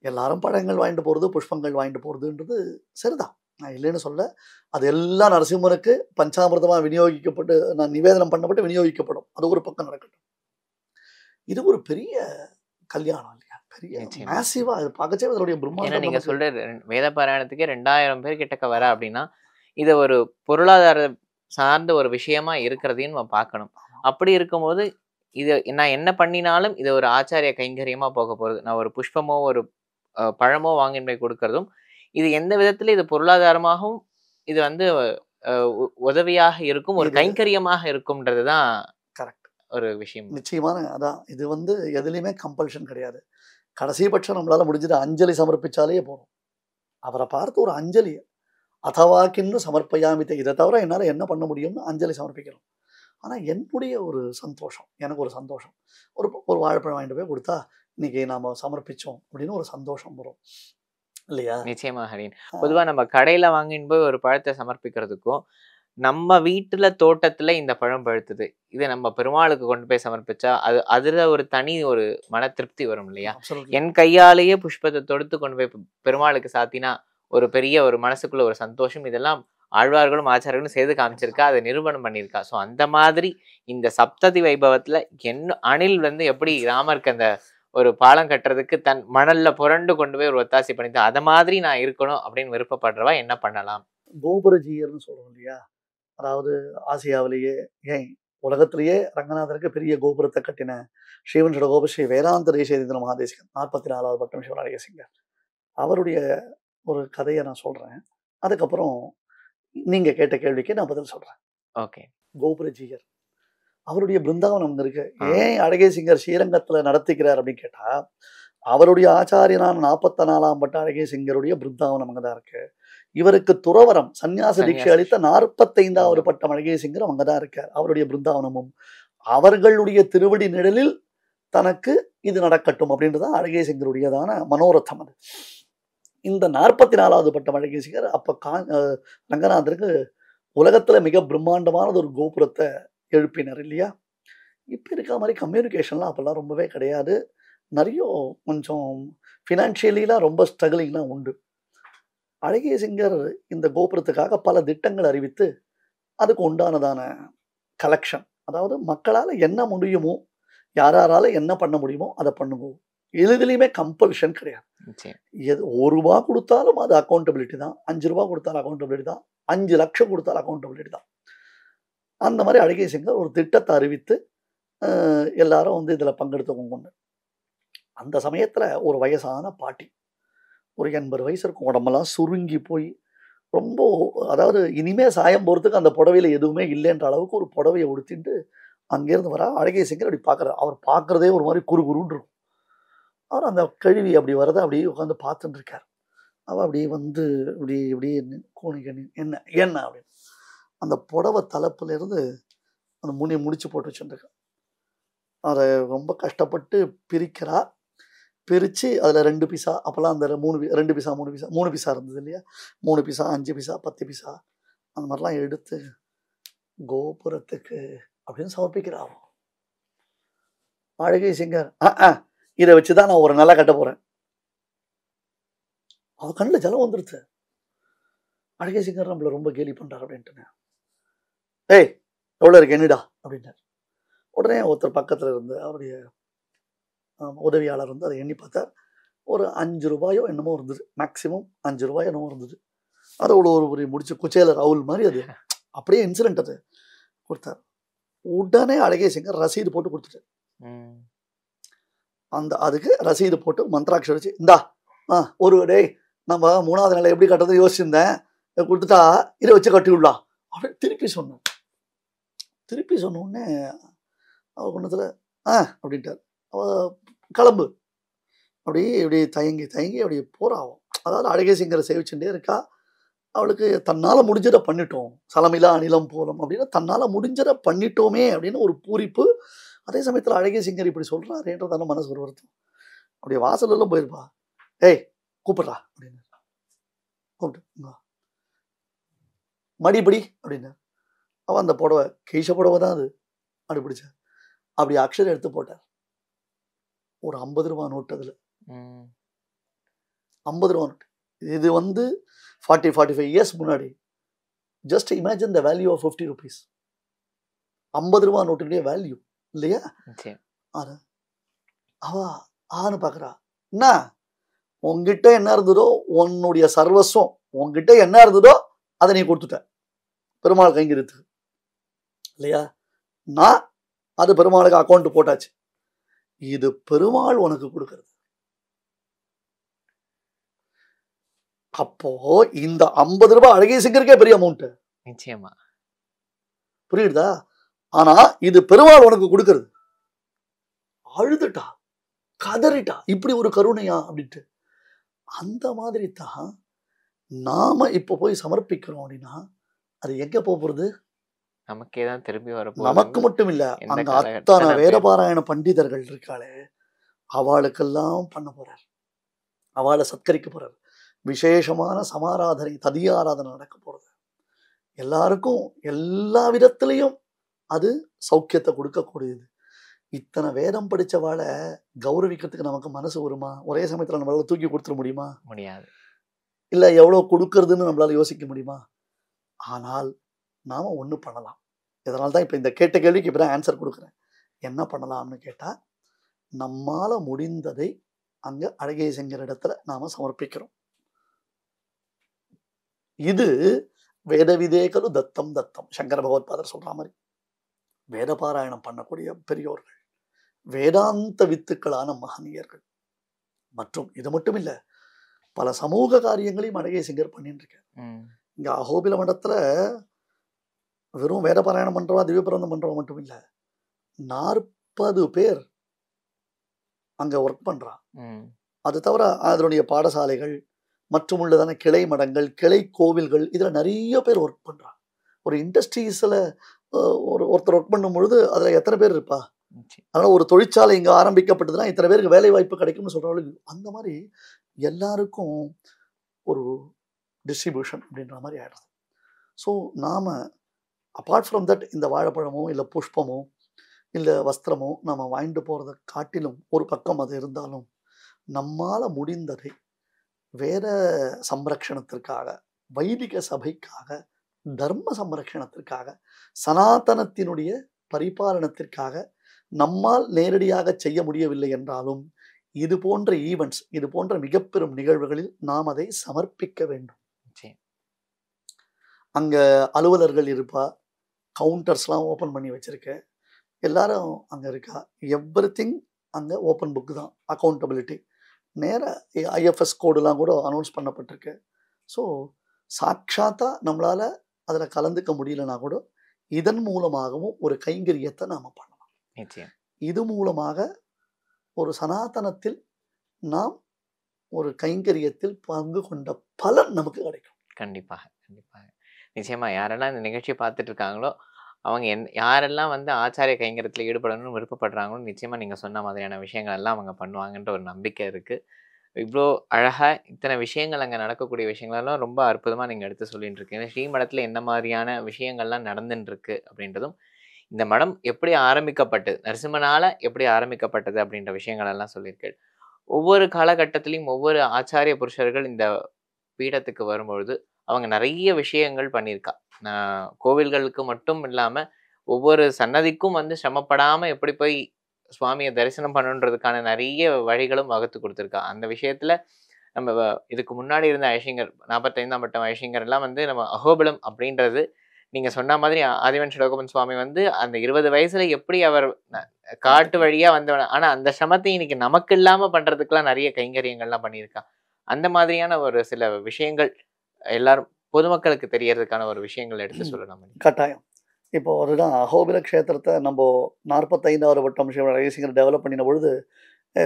எல்லாரும் பழங்கள் வாங்கிட்டு போறது, புஷ்பங்கள் வாங்கிட்டு போறதுன்றது சரிதான், நான் இல்லைன்னு சொல்ல. அது எல்லாம் நரசிம்மனுக்கு பஞ்சாமிர்தமா விநியோகிக்கப்பட்டு, நான் நிவேதனம் பண்ணப்பட்டு விநியோகிக்கப்படும். அது ஒரு பக்கம் நடக்கட்டும். இது ஒரு பெரிய கல்யாணம் இல்லையா, பெரிய மேசிவா அது பார்க்கச்சே அதனுடைய பிரம்மாண்டம். நீங்க சொல்ற வேத பாராயணத்துக்கே 2000 பேர் கிட்டக்க வர அப்படின்னா இதை ஒரு பொருளாதார சார்ந்த ஒரு விஷயமா இருக்கிறதையும் நம்ம பார்க்கணும். அப்படி இருக்கும்போது இது நான் என்ன பண்ணினாலும் இது ஒரு ஆச்சாரிய கைங்கரியமா போக போறது. நான் ஒரு புஷ்பமோ ஒரு பழமோ வாங்கின்னு போய் கொடுக்கறதும் இது எந்த விதத்துல இது பொருளாதாரமாகவும் இது உதவியாக இருக்கும், ஒரு கைங்கரியமாக இருக்கும்ன்றதுதான் கரெக்ட் ஒரு விஷயம். நிச்சயமான அதான். இது எதுலையுமே கம்பல்ஷன் கிடையாது. கடைசி பட்சம் நம்மளால முடிஞ்சது அஞ்சலி சமர்ப்பிச்சாலே போதும். அவரை பார்த்து ஒரு அஞ்சலி அதவாக்கின்னு சமர்ப்பயாமித்த, இதை தவிர என்னால் என்ன பண்ண முடியும்னு அஞ்சலி சமர்ப்பிக்கிறோம். ஆனால் என்னுடைய ஒரு சந்தோஷம், எனக்கு ஒரு சந்தோஷம், ஒரு வாழைப்பழம் வாங்கிட்டு போய் கொடுத்தா இன்னைக்கு நாம சமர்ப்பிச்சோம் அப்படின்னு ஒரு சந்தோஷம் வரும் இல்லையா? நிச்சயமா ஹரின். பொதுவா நம்ம கடையில வாங்கின்னு போய் ஒரு பழத்தை சமர்ப்பிக்கிறதுக்கும், நம்ம வீட்டுல தோட்டத்துல இந்த பழம் பழுத்தது, இதை நம்ம பெருமாளுக்கு கொண்டு போய் சமர்ப்பிச்சா அதுல ஒரு தனி ஒரு மன திருப்தி வரும் இல்லையா? Absolutely. என் கையாலேயே புஷ்பத்தை தொடுத்து கொண்டு போய் பெருமாளுக்கு சாத்தினா ஒரு பெரிய ஒரு மனசுக்குள்ள ஒரு சந்தோஷம். இதெல்லாம் ஆழ்வார்களும் ஆச்சாரியர்களும் செய்து காமிச்சிருக்கா, அதை நிரூபணம் பண்ணியிருக்கா. ஸோ அந்த மாதிரி இந்த சப்ததி வைபவத்துல அணில் வந்து எப்படி ராமருக்கு அந்த ஒரு பாலம் கட்டுறதுக்கு தன் மணல்ல புரண்டு கொண்டு போய் ஒரு ஒத்தாசி பண்ணிட்டு அத மாதிரி நான் இருக்கணும் அப்படின்னு விருப்பப்படுறவா என்ன பண்ணலாம்? கோபுரஜீயர்னு சொல்றோம் இல்லையா? அதாவது ஆசியாவிலேயே ஏன் உலகத்திலேயே ரங்கநாதருக்கு பெரிய கோபுரத்தை கட்டின ஸ்ரீவன் கோபு ஸ்ரீ வேதாந்த தேசேந்திர மகாதேசிகன் 44வது பட்டம் சிவராஜசிங்கர் அவருடைய ஒரு கதையை நான் சொல்றேன். அதுக்கப்புறம் நீங்க கேட்ட கேள்விக்கு நான் பதில் சொல்றேன். ஓகே. கோபுரஜீயர் அவருடைய பிருந்தாவனம் அங்க இருக்கு. ஏன் அழகேசிங்கர் ஸ்ரீரங்கத்துல நடத்திக்கிறார் அப்படின்னு கேட்டா, அவருடைய ஆச்சாரியனான 44ஆம் பட்ட அழகேசிங்கருடைய பிருந்தாவனம் அங்கதான் இருக்கு. இவருக்கு துறவரம் சன்னியாச தீட்சை அளித்த 45வது பட்டம் அழகேசிங்கர் அங்கதான் இருக்கார். அவருடைய பிருந்தாவனமும் அவர்களுடைய திருவடி நிழலில் தனக்கு இது நடக்கட்டும் அப்படின்றதான் அழகேசிங்கருடையதான மனோரத்தம். அது இந்த 44வது பட்டம் அழகேசிங்கர் அப்ப ரங்கநாதருக்கு உலகத்துல மிக பிரம்மாண்டமானது ஒரு கோபுரத்தை எழுப்பினர் இல்லையா? இப்ப இருக்க மாதிரி கம்யூனிகேஷன்லாம் அப்பெல்லாம் ரொம்பவே கிடையாது. நிறைய கொஞ்சம் ஃபினான்ஷியலிலாம் ரொம்ப ஸ்ட்ரகிளிங்லாம் உண்டு. அழகேசிங்கர் இந்த கோபுரத்துக்காக பல திட்டங்கள் அறிவித்து அதுக்கு உண்டானதான கலெக்ஷன், அதாவது மக்களால் என்ன முடியுமோ, யாரால என்ன பண்ண முடியுமோ அதை பண்ணுவோம். எதுலையுமே கம்பல்ஷன் கிடையாது. ஒரு ரூபா கொடுத்தாலும் அது அக்கௌண்டபிலிட்டி தான், 5 ரூபா கொடுத்தாலும் அக்கௌண்டபிலிட்டி தான், 5 லட்சம் கொடுத்தாலும் அக்கௌண்டபிலிட்டி தான். அந்த மாதிரி அழகேசிங்கர் ஒரு திட்டத்தை அறிவித்து எல்லாரும் வந்து இதில் பங்கெடுத்துக்கோங்க. அந்த சமயத்தில் ஒரு வயசான பாட்டி, ஒரு 80 வயசு இருக்கும், உடம்பெல்லாம் சுருங்கி போய் ரொம்ப, அதாவது இனிமே சாயம் போகிறதுக்கு அந்த புடவையில் எதுவுமே இல்லைன்ற அளவுக்கு ஒரு புடவையை உடுத்திட்டு அங்கேருந்து வரா. அழகேசிங்கர் அப்படி பார்க்குறாரு. அவர் பார்க்குறதே ஒரு மாதிரி குறுகுறுன்னு இருக்கும். அவர் அந்த கழுவி அப்படி வரதை அப்படியே உட்காந்து பார்த்துட்டு இருக்கார். அவள் அப்படி வந்து இப்படி இப்படி கோணிக்கணி என்ன என்ன அப்படின்னு அந்த புடவை தலைப்புல இருந்து அந்த முடிச்சு போட்டு வச்சுருக்கா. அதை ரொம்ப கஷ்டப்பட்டு பிரிக்கிறா. பிரித்து அதில் 2 பைசா, அப்போல்லாம் அந்த 2 பைசா 3 பைசா இருந்தது இல்லையா? 3 பைசா 5 பைசா 10 பைசா அந்த மாதிரிலாம் எடுத்து கோபுரத்துக்கு அப்படின்னு சமர்ப்பிக்கிறான். அழகேசிங்கர் இதை வச்சுதான் நான் ஒரு நல்லா கட்ட போறேன். அவ கண்ணில் ஜலம் வந்துருச்சு. அழகேசிங்கர் நம்மள ரொம்ப கேலி பண்றாரு அப்படின்ட்டு, ஏய் எவ்வளோ இருக்கு என்னடா அப்படின்னாரு. உடனே ஒருத்தர் பக்கத்தில் இருந்து அவருடைய உதவியாளர் வந்து அதை எண்ணி பார்த்தார். ஒரு 5 ரூபாயோ என்னமோ இருந்தது, மேக்சிமம் 5 ரூபாயோ என்னமோ இருந்தது. அதை ஒரு முடிச்சு குச்சேல ரவுல் மாதிரி அது அப்படியே இன்சிடென்ட் அது கொடுத்தார். உடனே அழகேசிங்கர் ரசீது போட்டு கொடுத்துட்டார். அதுக்கு ரசீது போட்டு மந்திராட்சர் வச்சு இந்தா ஒரு டேய் நம்ம 3வது நாள் எப்படி கட்டுறது யோசிச்சிருந்தேன், கொடுத்துட்டா இதை வச்சு கட்டி விடலாம் அப்படி திருப்பி சொன்ன உடனே அவ கொண்டதுல அப்படின்ட்டார். அவ கிளம்பு அப்படி இப்படி தயங்கி அப்படி போறாவும். அதாவது அழகேசிங்கரை சேவிச்சுட்டே இருக்கா. அவளுக்கு தன்னால் முடிஞ்சதை பண்ணிட்டோம், சலமிலா அனிலம் போலும் அப்படின்னு தன்னால் முடிஞ்சதை பண்ணிட்டோமே அப்படின்னு ஒரு பூரிப்பு. அதே சமயத்தில் அழகேசிங்கர் இப்படி சொல்றாருன்றதான மனசு ஒரு வருத்தம். அப்படியே வாசலெல்லாம் போயிருப்பா. ஏய் கூப்பிட்றா அப்படின்னு கூப்பிட்டு மடிபடி அப்படின்னு அவன் அந்த புடவை கீழ புடவை தான் அது அப்படி பிடிச்சார். அப்படி அக்ஷரம் எடுத்து போட்டார். ஒரு 50 ரூபா நோட்டு. அதில் 50 ரூபா நோட்டு. இது வந்து 45 இயர்ஸ் முன்னாடி. Just imagine the value of 50 rupees. 50 ரூபா நோட்டுடைய வேல்யூ இல்லையா? அவ ஆன்னு பார்க்குறா. என்ன உங்ககிட்ட என்ன இருந்ததோ, உன்னுடைய சர்வஸ்வம் உங்ககிட்ட என்ன இருந்ததோ அதை நீ கொடுத்துட்ட பெருமாள் கைங்கிறதுக்கு இல்லையா? நான் அது பெருமாளுக்கு அக்கௌண்ட் போட்டாச்சு. இது பெருமாள் உனக்கு கொடுக்கிறது. அப்போ இந்த 50 ரூபாய் அழகேசிங்கருக்கே பெரிய அமௌண்ட். நிச்சயமா புரியுதா? ஆனா இது பெருமாள் உனக்கு கொடுக்கிறது. அழுதுட்டா, கதறிட்டா, இப்படி ஒரு கருணையா அப்படின்ட்டு. அந்த மாதிரி தான் நாம இப்ப போய் சமர்ப்பிக்கிறோம் அப்படின்னா அது எங்க போறது? நமக்கே தான் திரும்பி வர. நமக்கு மட்டும் இல்ல, அங்க அத்தனை வேதபாராயண பண்டிதர்கள் இருக்காளே, அவளுக்கெல்லாம் பண்ண போறார், அவளை சத்கரிக்க போறார். விசேஷமான சமாராதனை, ததியாராதனை நடக்க போறது. எல்லாருக்கும் எல்லா விதத்திலையும் அது சௌக்கியத்தை கொடுக்கக்கூடியது. இத்தனை வேதம் படிச்சவாளை கௌரவிக்கிறதுக்கு நமக்கு மனசு வருமா? ஒரே சமயத்துல நம்மளால தூக்கி கொடுத்துட முடியுமா? முடியாது. இல்ல எவ்வளவு கொடுக்கறதுன்னு நம்மளால யோசிக்க முடியுமா? ஆனால் நாம ஒண்ணு பண்ணலாம். இதனால்தான் இப்ப இந்த கேட்ட கேள்விக்கு இப்பதான் ஆன்சர் கொடுக்குறேன். என்ன பண்ணலாம்னு கேட்டா, நம்மால முடிந்ததை அங்க அழகேசங்கர் இடத்துல நாம சமர்ப்பிக்கிறோம். இது வேத விதேகலு தத்தம் தத்தம். சங்கர பகவத்பாதர் சொல்ற மாதிரி வேத பாராயணம் பண்ணக்கூடிய பெரியோர்கள், வேதாந்த வித்துக்களான மகனியர்கள், மற்றும் இது மட்டும் இல்ல, பல சமூக காரியங்களையும் அழகேசங்கர் பண்ணிட்டு இருக்கார். இங்க அகோபில மடத்துல வெறும் வேத பாராயணம் பண்றவா, திவ்ய பிரபந்தம் பண்றவா மட்டும் இல்ல, 40 பேர் அங்க ஒர்க் பண்றான். அது தவிர அதனுடைய பாடசாலைகள் மற்றும் உள்ளதான கிளை மடங்கள், கிளை கோவில்கள், இதுல நிறைய பேர் ஒர்க் பண்றான். ஒரு இண்டஸ்ட்ரீஸ்ல ஒருத்தர் ஒர்க் பண்ணும் பொழுது அதுல எத்தனை பேர் இருப்பா? அதனால ஒரு தொழிற்சாலை இங்க ஆரம்பிக்கப்பட்டதுன்னா இத்தனை பேருக்கு வேலை வாய்ப்பு கிடைக்கும்னு சொல்றவங்களுக்கு அந்த மாதிரி எல்லாருக்கும் ஒரு டிஸ்ட்ரிபியூஷன் அப்படின்ற மாதிரி ஆயிடுது. ஸோ நாம அப்பார்ட் ஃப்ரம் தட் இந்த வாழைப்பழமோ இல்லை புஷ்பமோ இல்லை வஸ்திரமோ நம்ம வாங்கிட்டு போறதை காட்டிலும் ஒரு பக்கம் அது இருந்தாலும், நம்மால முடிந்ததை வேத சம்ரக்ஷணத்திற்காக, வைதிக சபைக்காக, தர்ம சம்ரக்ஷணத்திற்காக, சனாதனத்தினுடைய பரிபாலனத்திற்காக நம்மால் நேரடியாக செய்ய முடியவில்லை என்றாலும், இது போன்ற ஈவெண்ட்ஸ், இது போன்ற மிக பெரும் நிகழ்வுகளில் நாம் அதை சமர்ப்பிக்க வேண்டும். அங்க அலுவலர்கள் இருப்பா, கவுண்டர்ஸ்லாம் ஓப்பன் பண்ணி வச்சிருக்க, எல்லாரும் அங்க இருக்கா. எவ்ரிதிங் அங்க ஓப்பன் புக் தான். அக்கௌண்டபிலிட்டி நேர ஐஎஃப்எஸ் கோடுலாம் கூட அனௌன்ஸ் பண்ணப்பட்டிருக்கு. ஸோ சாட்சாத்தா நம்மளால அதில் கலந்துக்க முடியலனா கூட இதன் மூலமாகவும் ஒரு கைங்கரியத்தை நாம பண்ணலாம். இது மூலமாக ஒரு சனாதனத்தில் நாம் ஒரு கைங்கரியத்தில் பங்கு கொண்ட பலன் நமக்கு கிடைக்கும். கண்டிப்பாக கண்டிப்பாக நிச்சயமா. யாரெல்லாம் இந்த நிகழ்ச்சியை பார்த்துட்டு இருக்காங்களோ, அவங்க யாரெல்லாம் வந்து ஆச்சாரிய கைங்கரியத்தில் ஈடுபடணும்னு விருப்பப்படுறாங்களோ, நிச்சயமா நீங்க சொன்ன மாதிரியான விஷயங்கள் எல்லாம் அவங்க பண்ணுவாங்கன்ற ஒரு நம்பிக்கை இருக்கு. இவ்வளோ அழகா இத்தனை விஷயங்கள் அங்கே நடக்கக்கூடிய விஷயங்களெல்லாம் ரொம்ப அற்புதமா நீங்க எடுத்து சொல்லிட்டு இருக்கீங்க. ஸ்ரீமடத்துல என்ன மாதிரியான விஷயங்கள்லாம் நடந்துட்டு இருக்கு அப்படின்றதும், இந்த மடம் எப்படி ஆரம்பிக்கப்பட்டது, நரசிம்மனால எப்படி ஆரம்பிக்கப்பட்டது அப்படின்ற விஷயங்கள் எல்லாம் சொல்லியிருக்கேன். ஒவ்வொரு காலகட்டத்திலையும் ஒவ்வொரு ஆச்சாரிய புருஷர்கள் இந்த பீடத்துக்கு வரும்பொழுது அவங்க நிறைய விஷயங்கள் பண்ணியிருக்கா. கோவில்களுக்கு மட்டும் இல்லாம ஒவ்வொரு சன்னதிக்கும் வந்து சிரமப்படாம எப்படி போய் சுவாமியை தரிசனம் பண்ணுன்றதுக்கான நிறைய வழிகளும் வகுத்து கொடுத்துருக்கா. அந்த விஷயத்துல நம்ம இதுக்கு முன்னாடி இருந்த ஐஷிங்கர் 45ஆம் பட்டம் ஐஷிங்கர் எல்லாம் வந்து நம்ம அகோபிலம் அப்படின்றது நீங்க சொன்ன மாதிரி ஆதிவன் ஷடகோபன் சுவாமி வந்து அந்த 20 வயசுல எப்படி அவர் காட்டு வழியா வந்தவன, ஆனா அந்த சிரமத்தை இன்னைக்கு நமக்கு இல்லாம பண்றதுக்கெல்லாம் நிறைய கைங்கரியங்கள்லாம் பண்ணியிருக்கா. அந்த மாதிரியான ஒரு சில விஷயங்கள் எல்லாரும் பொதுமக்களுக்கு தெரியறதுக்கான ஒரு விஷயங்கள் எடுத்து சொல்லலாம். கட்டாயம். இப்போ அதுதான் அகோபில க்ஷேத்திரத்தை நம்ம 45வது வட்டம் ரகசியங்கள் டெவலப் பண்ணின பொழுது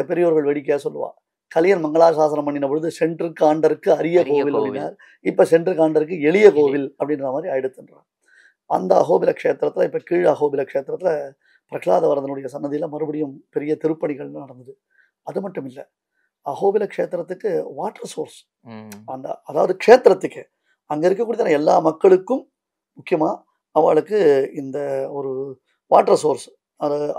பெரியோர்கள் வேடிக்கையா சொல்லுவா, கலியன் மங்களாசாசனம் பண்ணின பொழுது சென்றுக்கு ஆண்டருக்கு அரிய கோவில் அப்படின்னார். இப்ப சென்றுக்கு ஆண்டருக்கு எளிய கோவில் அப்படின்ற மாதிரி ஆயிடுத்துன்றார். அந்த அகோபில க்ஷேத்திரத்துல இப்ப கீழ் அகோபில க்ஷேத்திரத்துல பிரகலாத வரதனுடைய சன்னதியில மறுபடியும் பெரிய திருப்பணிகள் நடந்தது. அது மட்டும் இல்ல, அகோபில க்ஷேத்திரத்துக்கு வாட்டர் சோர்ஸ், அந்த அதாவது க்ஷேத்திரத்துக்கு அங்க இருக்கக்கூடிய எல்லா மக்களுக்கும் முக்கியமா அவளுக்கு இந்த ஒரு வாட்டர் சோர்ஸ்,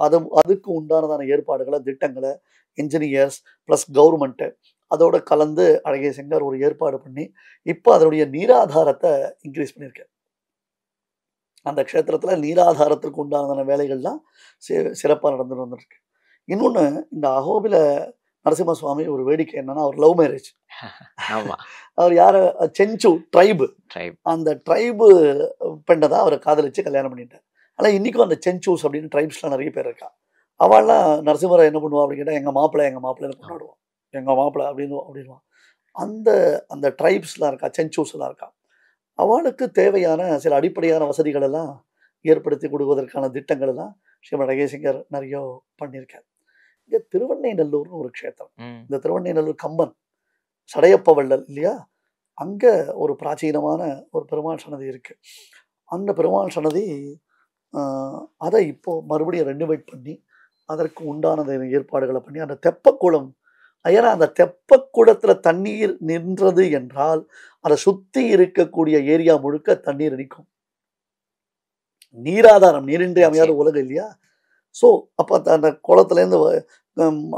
அதுக்கு உண்டானதான ஏற்பாடுகளை, திட்டங்களை இன்ஜினியர்ஸ் பிளஸ் கவர்மெண்ட் அதோட கலந்து அழகேசங்கர் ஒரு ஏற்பாடு பண்ணி இப்போ அதனுடைய நீராதாரத்தை இன்க்ரீஸ் பண்ணியிருக்க. அந்த க்ஷேத்திரத்துல நீராதாரத்திற்கு உண்டானதான வேலைகள்லாம் சிறப்பாக நடந்து வந்துருக்கு. இன்னொன்று, இந்த அகோபில நரசிம்ம சுவாமி ஒரு வேடிக்கை என்னன்னா, அவர் லவ் மேரேஜ். அவர் யார, செஞ்சு ட்ரைபு, அந்த ட்ரைபு பெண்ணை தான் அவரை காதலிச்சு கல்யாணம் பண்ணிட்டார். ஆனால் இன்னைக்கும் அந்த செஞ்சூஸ் அப்படின்னு ட்ரைப்ஸ்லாம் நிறைய பேர் இருக்கா. அவள்லாம் நரசிம்மரை என்ன பண்ணுவா அப்படின்னு கேட்டால், எங்கள் மாப்பிள்ளைன்னு கொண்டாடுவான், எங்கள் மாப்பிள்ளை அப்படின்வான். அந்த அந்த ட்ரைப்ஸ்லாம் இருக்கா, செஞ்சூஸ்லாம் இருக்கா. அவளுக்கு தேவையான சில அடிப்படையான வசதிகள் எல்லாம் ஏற்படுத்தி கொடுப்பதற்கான திட்டங்கள் எல்லாம் ஸ்ரீமத் ரகேசிங்கர் நிறைய பண்ணியிருக்கார். இங்கே திருவண்ணைநல்லூர்னு ஒரு க்ஷேத்திரம். இந்த திருவண்ணைநல்லூர் கம்பன் சடையப்ப வள்ளல் இல்லையா, அங்கே ஒரு பிராச்சீனமான ஒரு பெருமாள் சன்னதி இருக்கு. அந்த பெருமாள் சன்னதி அதை இப்போ மறுபடியும் ரெனோவேட் பண்ணி அதற்கு உண்டான ஏற்பாடுகளை பண்ணி அந்த தெப்பக்குளம், ஏன்னா அந்த தெப்பக்குளத்துல தண்ணீர் நின்றது என்றால் அதை சுத்தி இருக்கக்கூடிய ஏரியா முழுக்க தண்ணீர் நிற்கும். நீராதாரம், நீரின்றி அமையாத உலகம் இல்லையா? ஸோ அப்போ அந்த குளத்துலேருந்து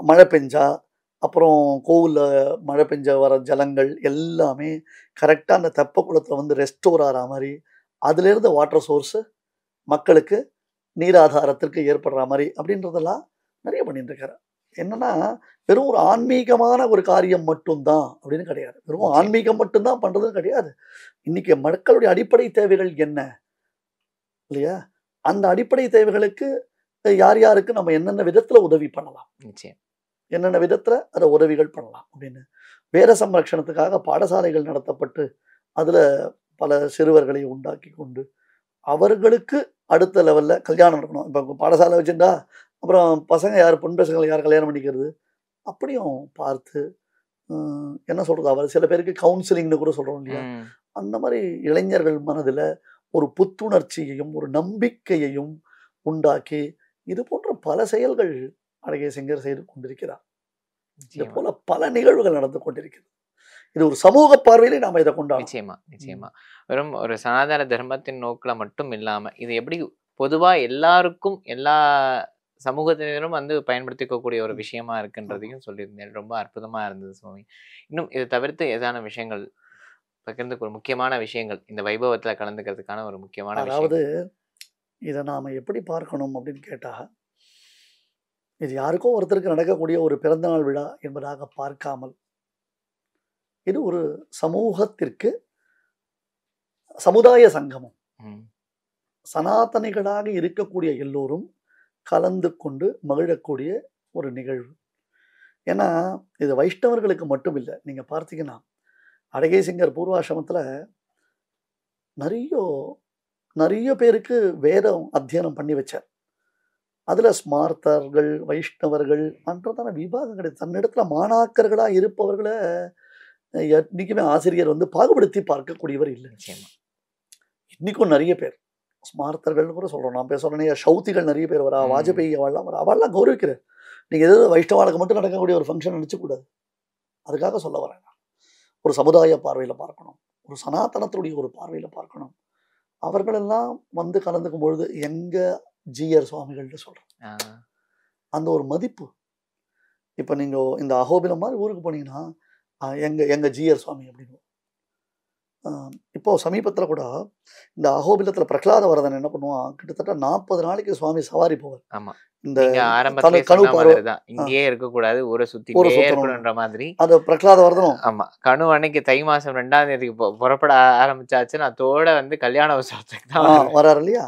மழை பெஞ்சா, அப்புறம் கோவிலில் மழை பெஞ்ச வர ஜலங்கள் எல்லாமே கரெக்டாக அந்த தெப்ப குளத்தில் வந்து ரெஸ்டோர் ஆகிற மாதிரி, அதுலேருந்து வாட்டர் சோர்ஸு மக்களுக்கு நீராதாரத்திற்கு ஏற்படுற மாதிரி அப்படின்றதெல்லாம் நிறைய பண்ணிட்டு இருக்காரு. என்னன்னா வெறும் ஒரு ஆன்மீகமான ஒரு காரியம் மட்டும்தான் அப்படின்னு கிடையாது. வெறும் ஆன்மீகம் மட்டும்தான் பண்ணுறதுன்னு கிடையாது. இன்னைக்கு மக்களுடைய அடிப்படை தேவைகள் என்ன இல்லையா? அந்த அடிப்படை தேவைகளுக்கு யார் யாருக்கு நம்ம என்னென்ன விதத்துல உதவி பண்ணலாம், என்னென்ன விதத்துல அதை உதவிகள் பண்ணலாம் அப்படின்னு வேத சம்ரட்சணத்துக்காக பாடசாலைகள் நடத்தப்பட்டு அதுல பல சிறுவர்களை உண்டாக்கி கொண்டு அவர்களுக்கு அடுத்த லெவல்ல கல்யாணம் நடக்கணும். இப்போ பாடசாலை வச்சுட்டா அப்புறம் பசங்க யார், பொன் பசங்களை யார் கல்யாணம் பண்ணிக்கிறது அப்படியும் பார்த்து என்ன சொல்றது, அவர் சில பேருக்கு கவுன்சிலிங்னு கூட சொல்றோம் இல்லையா? அந்த மாதிரி இளைஞர்கள் மனதுல ஒரு புத்துணர்ச்சியையும் ஒரு நம்பிக்கையையும் உண்டாக்கி இது போன்ற பல செயல்கள் அழகேசிங்கர் செய்து கொண்டிருக்கிறார். இது போல பல நிகழ்வுகள் நடந்து கொண்டிருக்கிறது. இது ஒரு சமூக பார்வையிலே நாம இதை கொண்டாடலாம். நிச்சயமா வெறும் ஒரு சனாதன தர்மத்தின் நோக்குல மட்டும் இல்லாம இது எப்படி பொதுவா எல்லாருக்கும் எல்லா சமூகத்தினரும் வந்து பயன்படுத்திக்கக்கூடிய ஒரு விஷயமா இருக்குன்றதையும் சொல்லியிருந்தேன். ரொம்ப அற்புதமா இருந்தது சுவாமி. இன்னும் இதை தவிர்த்து ஏதான விஷயங்கள் பகிர்ந்து, ஒரு முக்கியமான விஷயங்கள் இந்த வைபவத்துல கலந்துக்கிறதுக்கான ஒரு முக்கியமான, அதாவது இதை நாம எப்படி பார்க்கணும் அப்படின்னு கேட்டா, இது யாருக்கோ ஒருத்தருக்கு நடக்கக்கூடிய ஒரு பிறந்தநாள் விழா என்பதாக பார்க்காமல் இது ஒரு சமூகத்திற்கு சமுதாய சங்கமம், சனாதனிகளாக இருக்கக்கூடிய எல்லோரும் கலந்து கொண்டு மகிழக்கூடிய ஒரு நிகழ்வு. ஏன்னா இது வைஷ்ணவர்களுக்கு மட்டும் இல்லை. நீங்க பார்த்தீங்கன்னா அழகேசிங்கர் பூர்வாசிரமத்துல நிறைய பேருக்கு வேதம் அத்தியனம் பண்ணி வச்சார். அதுல ஸ்மார்த்தர்கள், வைஷ்ணவர்கள் அன்றதான விபாகம் கிடையாது. தன்னிடத்துல மாணாக்கர்களா இருப்பவர்களை இன்னைக்குமே ஆசிரியர் வந்து பாகுபடுத்தி பார்க்கக்கூடியவர் இல்லை. இன்னைக்கும் நிறைய பேர் ஸ்மார்த்தர்கள் கூட சொல்றோம். நான் பேசுறேன், சௌத்திகள் நிறைய பேர் வரா, வாஜ்பேயி அவள்லாம் வரா, அவள்லாம் கௌரவிக்கிறார். நீங்க எதாவது வைஷ்ணவாளுக்கு மட்டும் நடக்கக்கூடிய ஒரு ஃபங்க்ஷன் நினைச்சு கூடாது. அதுக்காக சொல்ல வரேன். ஒரு சமுதாய பார்வையில பார்க்கணும், ஒரு சனாதனத்துடைய ஒரு பார்வையில பார்க்கணும். அவர்களெல்லாம் வந்து கலந்துக்கும் பொழுது எங்க ஜிஆர் சுவாமிகள்னு சொல்றேன், அந்த ஒரு மதிப்பு. இப்ப நீங்க இந்த அகோபிலம் மாதிரி ஊருக்கு போனீங்கன்னா எங்க ஜிஆர் சுவாமி அப்படின்னு. இப்போ சமீபத்துல கூட இந்த அகோபிலத்துல பிரகலாத வரதன் என்ன பண்ணுவான், கிட்டத்தட்ட 40 நாளைக்கு சுவாமி சவாரி போவார். இந்த கணு இங்கேயே இருக்க கூடாது, ஊரை சுத்தி மாதிரி அது பிரகலாத வரதனும். ஆமா, கணு அன்னைக்கு தை மாசம் 2ஆம் தேதிக்கு புறப்பட ஆரம்பிச்சாச்சு. நான் தோட வந்து கல்யாண உற்சவத்துக்கு தான் வராரு இல்லையா?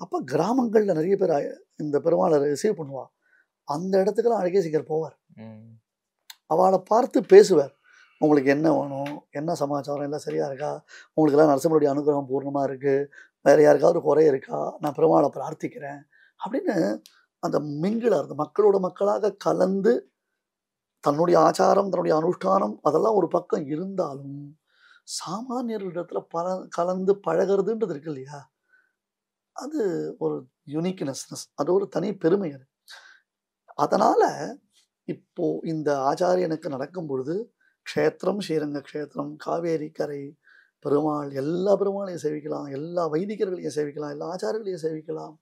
அப்ப கிராமங்கள்ல நிறைய பேர் இந்த பெருமாளை ரிசீவ் பண்ணுவா. அந்த இடத்துக்குலாம் அழகேசிங்கர் போவார். அவளை பார்த்து பேசுவார். உங்களுக்கு என்ன வேணும், என்ன சமாச்சாரம், எல்லாம் சரியா இருக்கா, உங்களுக்கு எல்லாம் நரசிம்மருடைய அனுகிரகம் பூர்ணமா இருக்கு, வேற யாருக்காவது குறை இருக்கா, நான் பெருமாளை பிரார்த்திக்கிறேன் அப்படின்னு அந்த மிங்கில இருந்து மக்களோட மக்களாக கலந்து தன்னுடைய ஆச்சாரம், தன்னுடைய அனுஷ்டானம் அதெல்லாம் ஒரு பக்கம் இருந்தாலும் சாமானியர்களிடத்துல கலந்து பழகிறதுன்றது இருக்கு இல்லையா? அது ஒரு யூனிக்னஸ், அது ஒரு தனி பெருமை. அது அதனால இப்போ இந்த ஆச்சாரியனுக்கு நடக்கும் பொழுது க்ஷேத்திரம், ஸ்ரீரங்க க்ஷேத்திரம், காவேரி கரை பெருமாள், எல்லா பெருமாளையும் சேவிக்கலாம், எல்லா வைதிகர்களையும் சேவிக்கலாம், எல்லா ஆச்சாரியர்களையும் சேவிக்கலாம்.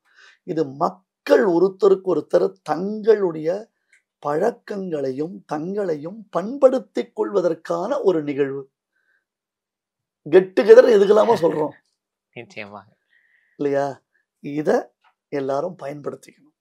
இது மக்கள் ஒருத்தருக்கு ஒருத்தர் தங்களுடைய பழக்கங்களையும் தங்களையும் பண்படுத்திக் கொள்வதற்கான ஒரு நிகழ்வு. கெட் டுகெதர் எதுக்கெல்லாமோ சொல்றோம் இல்லையா? இத எல்லாரும் பயன்படுத்திக்கணும்.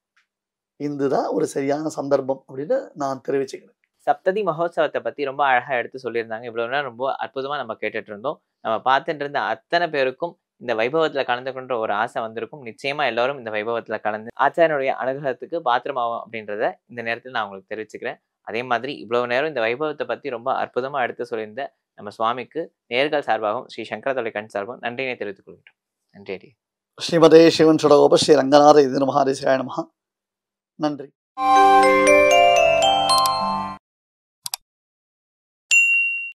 இதுதான் ஒரு சரியான சந்தர்ப்பம் அப்படின்னு நான் தெரிவிச்சுக்கிறேன். சப்ததி மகோத்சவத்தை பத்தி ரொம்ப அழகா எடுத்து சொல்லியிருந்தாங்க. இவ்வளவு நேரம் ரொம்ப அற்புதமா நம்ம கேட்டுட்டு இருந்தோம். நம்ம பார்த்துட்டு இருந்த அத்தனை பேருக்கும் இந்த வைபவத்துல கலந்துக்கின்ற ஒரு ஆசை வந்திருக்கும். நிச்சயமா எல்லாரும் இந்த வைபவத்துல கலந்து ஆச்சாரியனுடைய அனுகிரகத்துக்கு பாத்திரமாகும் அப்படின்றத இந்த நேரத்தில் நான் உங்களுக்கு தெரிவிச்சுக்கிறேன். அதே மாதிரி இவ்வளவு நேரம் இந்த வைபவத்தை பத்தி ரொம்ப அற்புதமா எடுத்து சொல்லியிருந்த நம்ம சுவாமிக்கு நேர்கள் சார்பாகவும் ஸ்ரீ சங்கர தொலைக்காட்சி சார்பாகவும் நன்றியை தெரிவித்துக் கொள்கிறோம். நன்றி. ஸ்ரீமதே சிவன் சுடகோப ஸ்ரீ ரங்கநாத இது மகாதேசிகாய நமஹ. நன்றி.